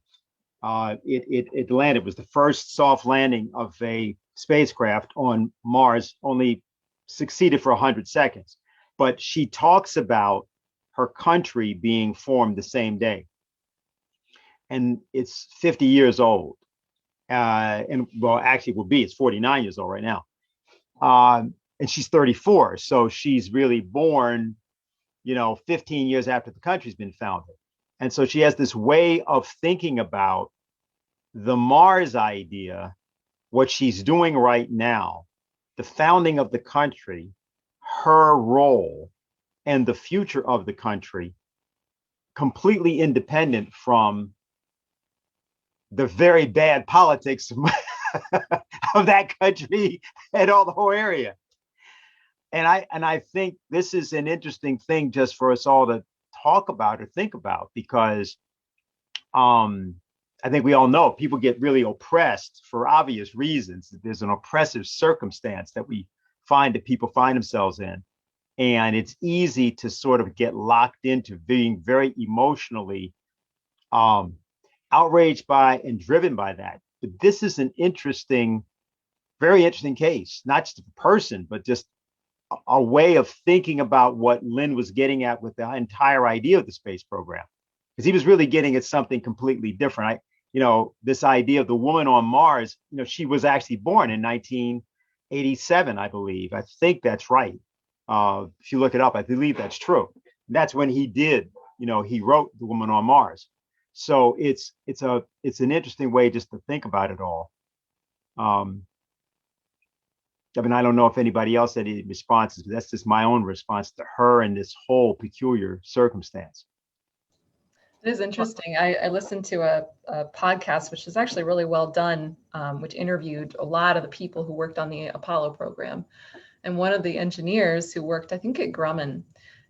it landed. It was the first soft landing of a spacecraft on Mars, only succeeded for 100 seconds. But she talks about her country being formed the same day. And it's 50 years old. And well, actually it will be, it's 49 years old right now. And she's 34. So she's really born, 15 years after the country's been founded. And so she has this way of thinking about the Mars idea, what she's doing right now, the founding of the country, her role, and the future of the country, completely independent from the very bad politics of that country and all the whole area. And I think this is an interesting thing just for us all to talk about or think about, because I think we all know people get really oppressed for obvious reasons. There's an oppressive circumstance that people find themselves in. And it's easy to sort of get locked into being very emotionally outraged by and driven by that. But this is an very interesting case, not just a person, but just a way of thinking about what Lynn was getting at with the entire idea of the space program. Because he was really getting at something completely different. This idea of the woman on Mars, she was actually born in 1987, I believe. I think that's right. If you look it up, I believe that's true. That's when he did, he wrote The Woman on Mars. So it's an interesting way just to think about it all. I mean, I don't know if anybody else had any responses, but that's just my own response to her and this whole peculiar circumstance. It is interesting. I listened to a podcast, which is actually really well done, which interviewed a lot of the people who worked on the Apollo program. And one of the engineers who worked, I think at Grumman,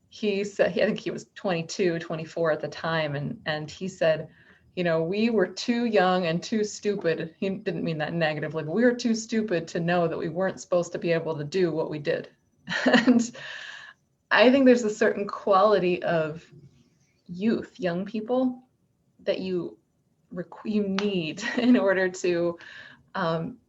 he said, I think he was 22, 24 at the time. And he said, we were too young and too stupid. He didn't mean that negatively, but we were too stupid to know that we weren't supposed to be able to do what we did. And I think there's a certain quality of youth, young people, that you need in order to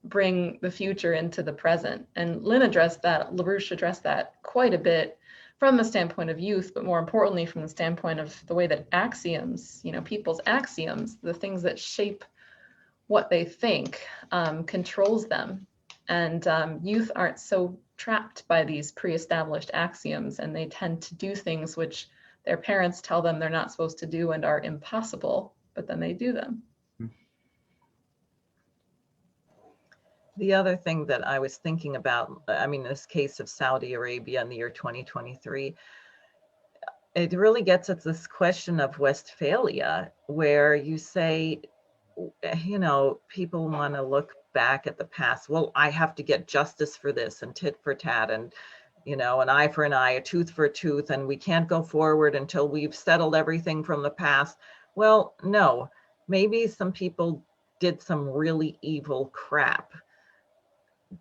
bring the future into the present. And LaRouche addressed that quite a bit from the standpoint of youth, but more importantly, from the standpoint of the way that axioms, people's axioms, the things that shape what they think, controls them. And youth aren't so trapped by these pre-established axioms, and they tend to do things which their parents tell them they're not supposed to do and are impossible, but then they do them. The other thing that I was thinking about, I mean, this case of Saudi Arabia in the year 2023, it really gets at this question of Westphalia, where you say, people want to look back at the past. Well, I have to get justice for this and tit for tat and, an eye for an eye, a tooth for a tooth, and we can't go forward until we've settled everything from the past. Well, no, maybe some people did some really evil crap.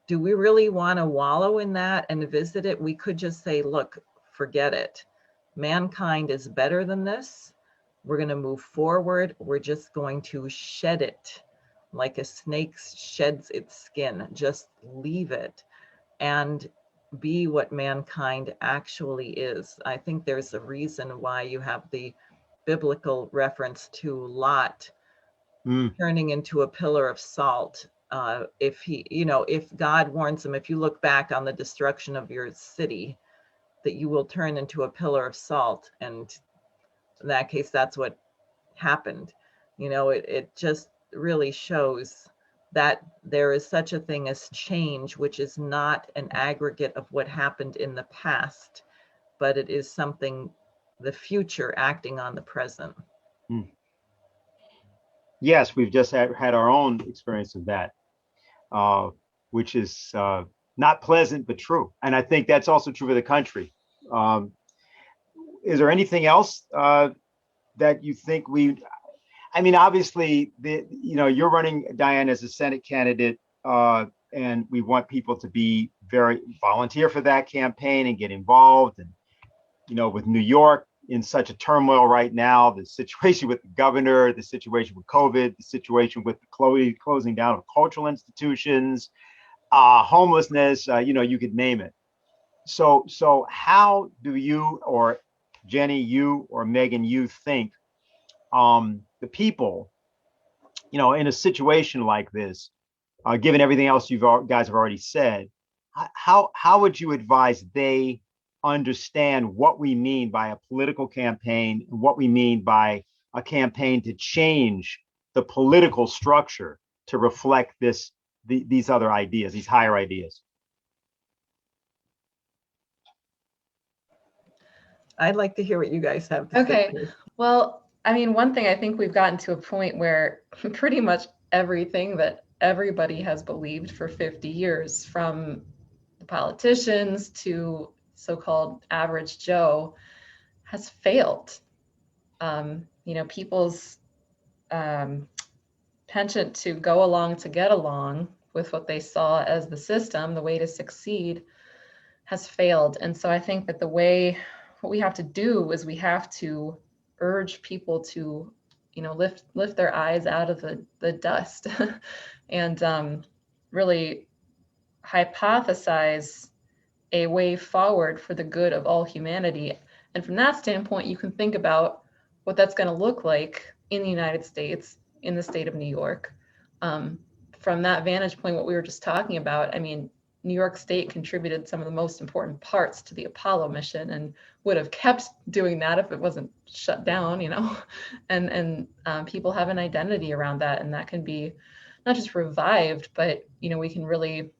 Do we really want to wallow in that and visit it? We could just say, look, forget it. Mankind is better than this. We're going to move forward. We're just going to shed it like a snake sheds its skin. Just leave it and be what mankind actually is. I think there's a reason why you have the biblical reference to Lot turning into a pillar of salt. If God warns him, if you look back on the destruction of your city, that you will turn into a pillar of salt. And in that case, that's what happened. It just really shows that there is such a thing as change, which is not an aggregate of what happened in the past, but it is something, the future acting on the present. Yes, we've just had our own experience of that, which is not pleasant, but true. And I think that's also true for the country. Is there anything else that you think obviously, you're running, Diane, as a Senate candidate, and we want people to be volunteer for that campaign and get involved. And, with New York in such a turmoil right now, the situation with the governor, the situation with COVID, the situation with the closing down of cultural institutions, homelessness, you could name it. So how do you, or Jenny, you or Megan, you think the people, in a situation like this, given everything else you guys have already said, how would you advise they understand what we mean by a political campaign and what we mean by a campaign to change the political structure to reflect these other ideas, these higher ideas? I'd like to hear what you guys have to say. Okay. Well, one thing, I think we've gotten to a point where pretty much everything that everybody has believed for 50 years, from the politicians to so-called average Joe, has failed. People's penchant to go along to get along with what they saw as the system, the way to succeed, has failed. And so I think that what we have to do is we have to urge people to, lift their eyes out of the dust and really hypothesize a way forward for the good of all humanity. And from that standpoint, you can think about what that's going to look like in the United States, in the state of New York. From that vantage point, what we were just talking about, New York State contributed some of the most important parts to the Apollo mission and would have kept doing that if it wasn't shut down, you know. And people have an identity around that, and that can be not just revived, but, you know, we can really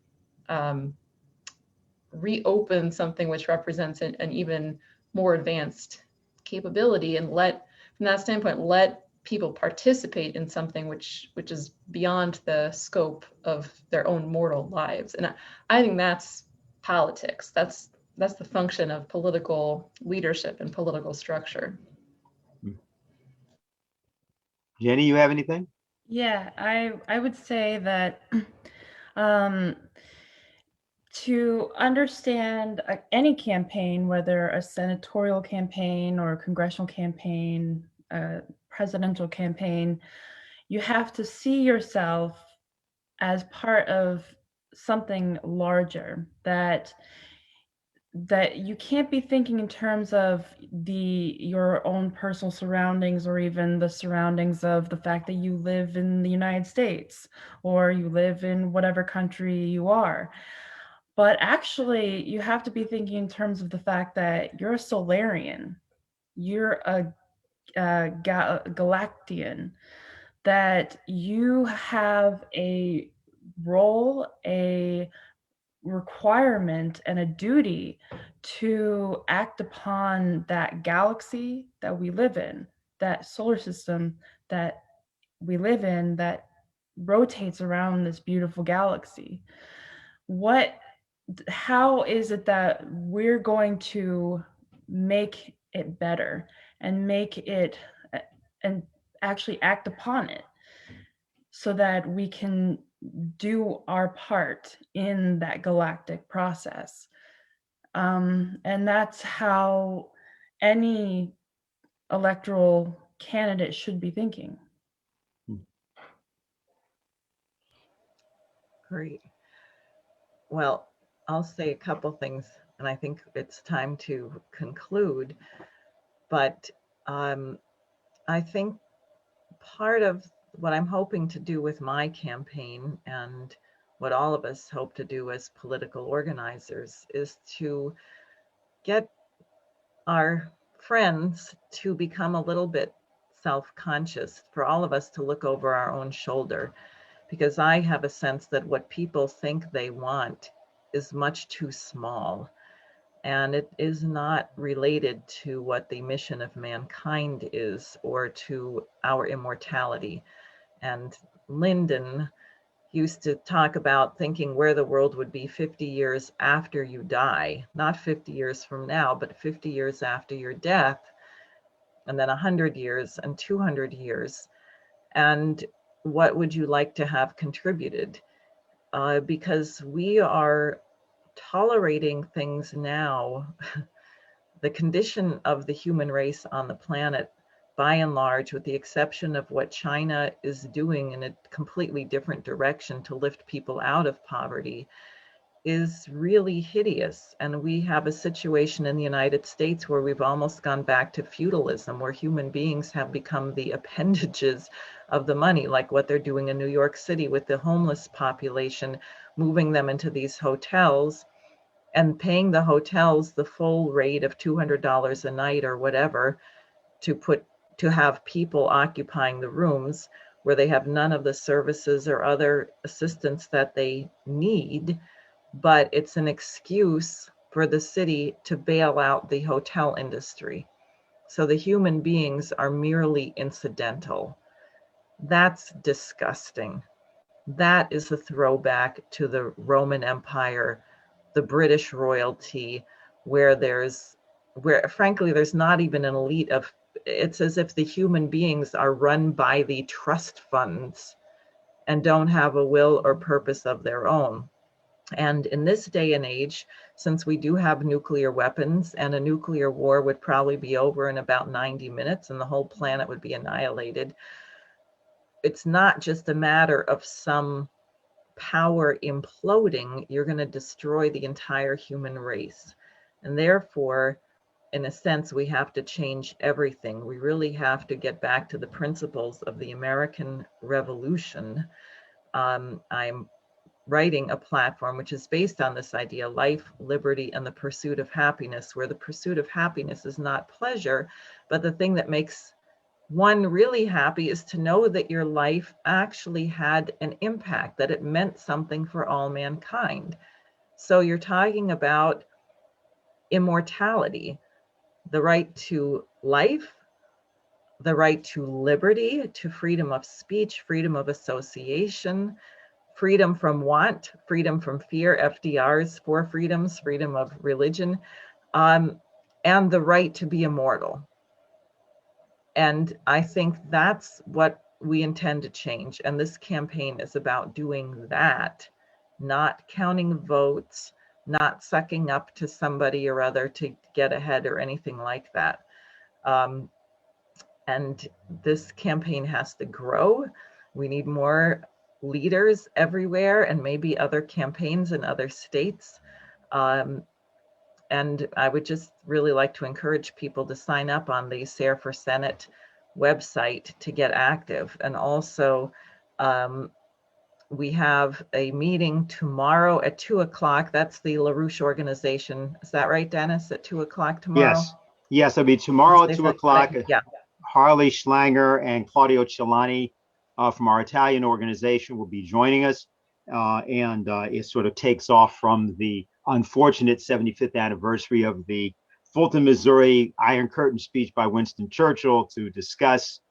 reopen something which represents an even more advanced capability, and from that standpoint, let people participate in something which is beyond the scope of their own mortal lives. And I think that's politics. That's the function of political leadership and political structure. Jenny, you have anything? Yeah, I would say that to understand any campaign, whether a senatorial campaign or a congressional campaign, a presidential campaign, you have to see yourself as part of something larger, that you can't be thinking in terms of your own personal surroundings, or even the surroundings of the fact that you live in the United States or you live in whatever country you are. But actually, you have to be thinking in terms of the fact that you're a Solarian, you're a Galactian, that you have a role, a requirement, and a duty to act upon that galaxy that we live in, that solar system that we live in, that rotates around this beautiful galaxy. How is it that we're going to make it better and make it and actually act upon it so that we can do our part in that galactic process? And that's how any electoral candidate should be thinking. Great. Well, I'll say a couple things, and I think it's time to conclude. But I think part of what I'm hoping to do with my campaign, and what all of us hope to do as political organizers, is to get our friends to become a little bit self-conscious, for all of us to look over our own shoulder, because I have a sense that what people think they want is much too small, and it is not related to what the mission of mankind is, or to our immortality. And Lyndon used to talk about thinking where the world would be 50 years after you die, not 50 years from now, but 50 years after your death, and then 100 years and 200 years. And what would you like to have contributed? Because we are tolerating things now. The condition of the human race on the planet, by and large, with the exception of what China is doing in a completely different direction to lift people out of poverty, is really hideous. And we have a situation in the United States where we've almost gone back to feudalism, where human beings have become the appendages of the money, like what they're doing in New York City with the homeless population, moving them into these hotels and paying the hotels the full rate of $200 a night or whatever to have people occupying the rooms, where they have none of the services or other assistance that they need. But it's an excuse for the city to bail out the hotel industry. So the human beings are merely incidental. That's disgusting. That is a throwback to the Roman Empire, the British royalty, where frankly, there's not even an elite of, it's as if the human beings are run by the trust funds and don't have a will or purpose of their own. And in this day and age, since we do have nuclear weapons, and a nuclear war would probably be over in about 90 minutes and the whole planet would be annihilated, it's not just a matter of some power imploding. You're going to destroy the entire human race. And therefore, in a sense, we have to change everything. We really have to get back to the principles of the American Revolution. I'm writing a platform which is based on this idea: life, liberty, and the pursuit of happiness, where the pursuit of happiness is not pleasure, but the thing that makes one really happy is to know that your life actually had an impact, that it meant something for all mankind. So you're talking about immortality, the right to life, the right to liberty, to freedom of speech, freedom of association, freedom from want, freedom from fear, FDR's four freedoms, freedom of religion, and the right to be immortal. And I think that's what we intend to change. And this campaign is about doing that, not counting votes, not sucking up to somebody or other to get ahead or anything like that. And this campaign has to grow. We need more leaders everywhere, and maybe other campaigns in other states. And I would just really like to encourage people to sign up on the SARE for Senate website to get active. And also, we have a meeting tomorrow at 2:00. That's the LaRouche organization. Is that right, Dennis? At 2:00 tomorrow? Yes, it'll be tomorrow at Is 2:00. that- Yeah. Harley Schlanger and Claudio Cellani from our Italian organization will be joining us. And it sort of takes off from the unfortunate 75th anniversary of the Fulton, Missouri Iron Curtain speech by Winston Churchill to discuss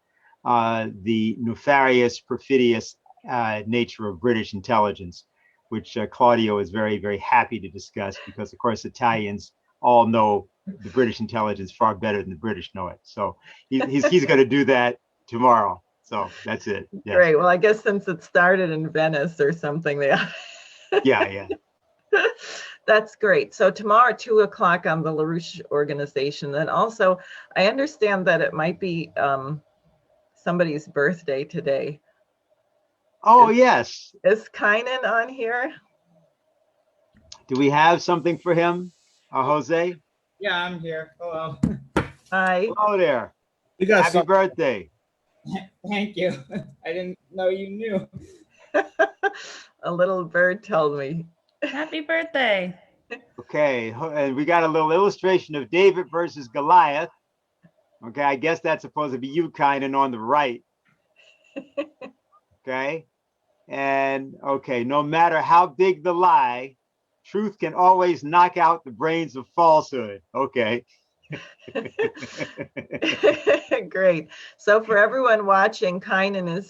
the nefarious, perfidious nature of British intelligence, which Claudio is very, very happy to discuss because, of course, Italians all know the British intelligence far better than the British know it. So he's going to do that tomorrow. So that's it. Yes. Great. Well, I guess since it started in Venice or something, they Yeah. That's great. So tomorrow at 2:00 on the LaRouche organization. And also, I understand that it might be somebody's birthday today. Oh, yes. Is Kynan on here? Do we have something for him, Jose? Yeah, I'm here. Hello. Hi. Hello there. We got Happy birthday. Thank you. I didn't know you knew. A little bird told me. Happy birthday. Okay, and we got a little illustration of David versus Goliath. Okay, I guess that's supposed to be you, Kynan, on the right. Okay, and okay, no matter how big the lie, truth can always knock out the brains of falsehood. Okay. Great. So for everyone watching, Kynan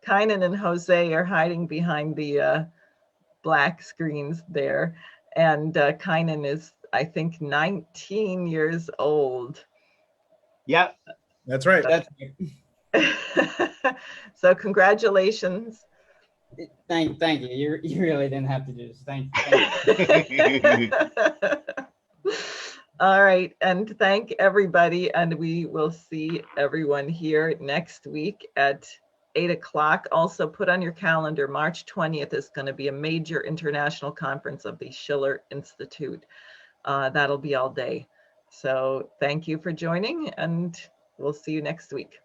and Jose are hiding behind the black screens there. And Kynan is, I think, 19 years old. Yep. That's right. That's So congratulations. thank you. You really didn't have to do this. Thank you. All right, and thank everybody, and we will see everyone here next week at 8:00. Also put on your calendar, March 20th is going to be a major international conference of the Schiller Institute. That'll be all day. So thank you for joining, and we'll see you next week.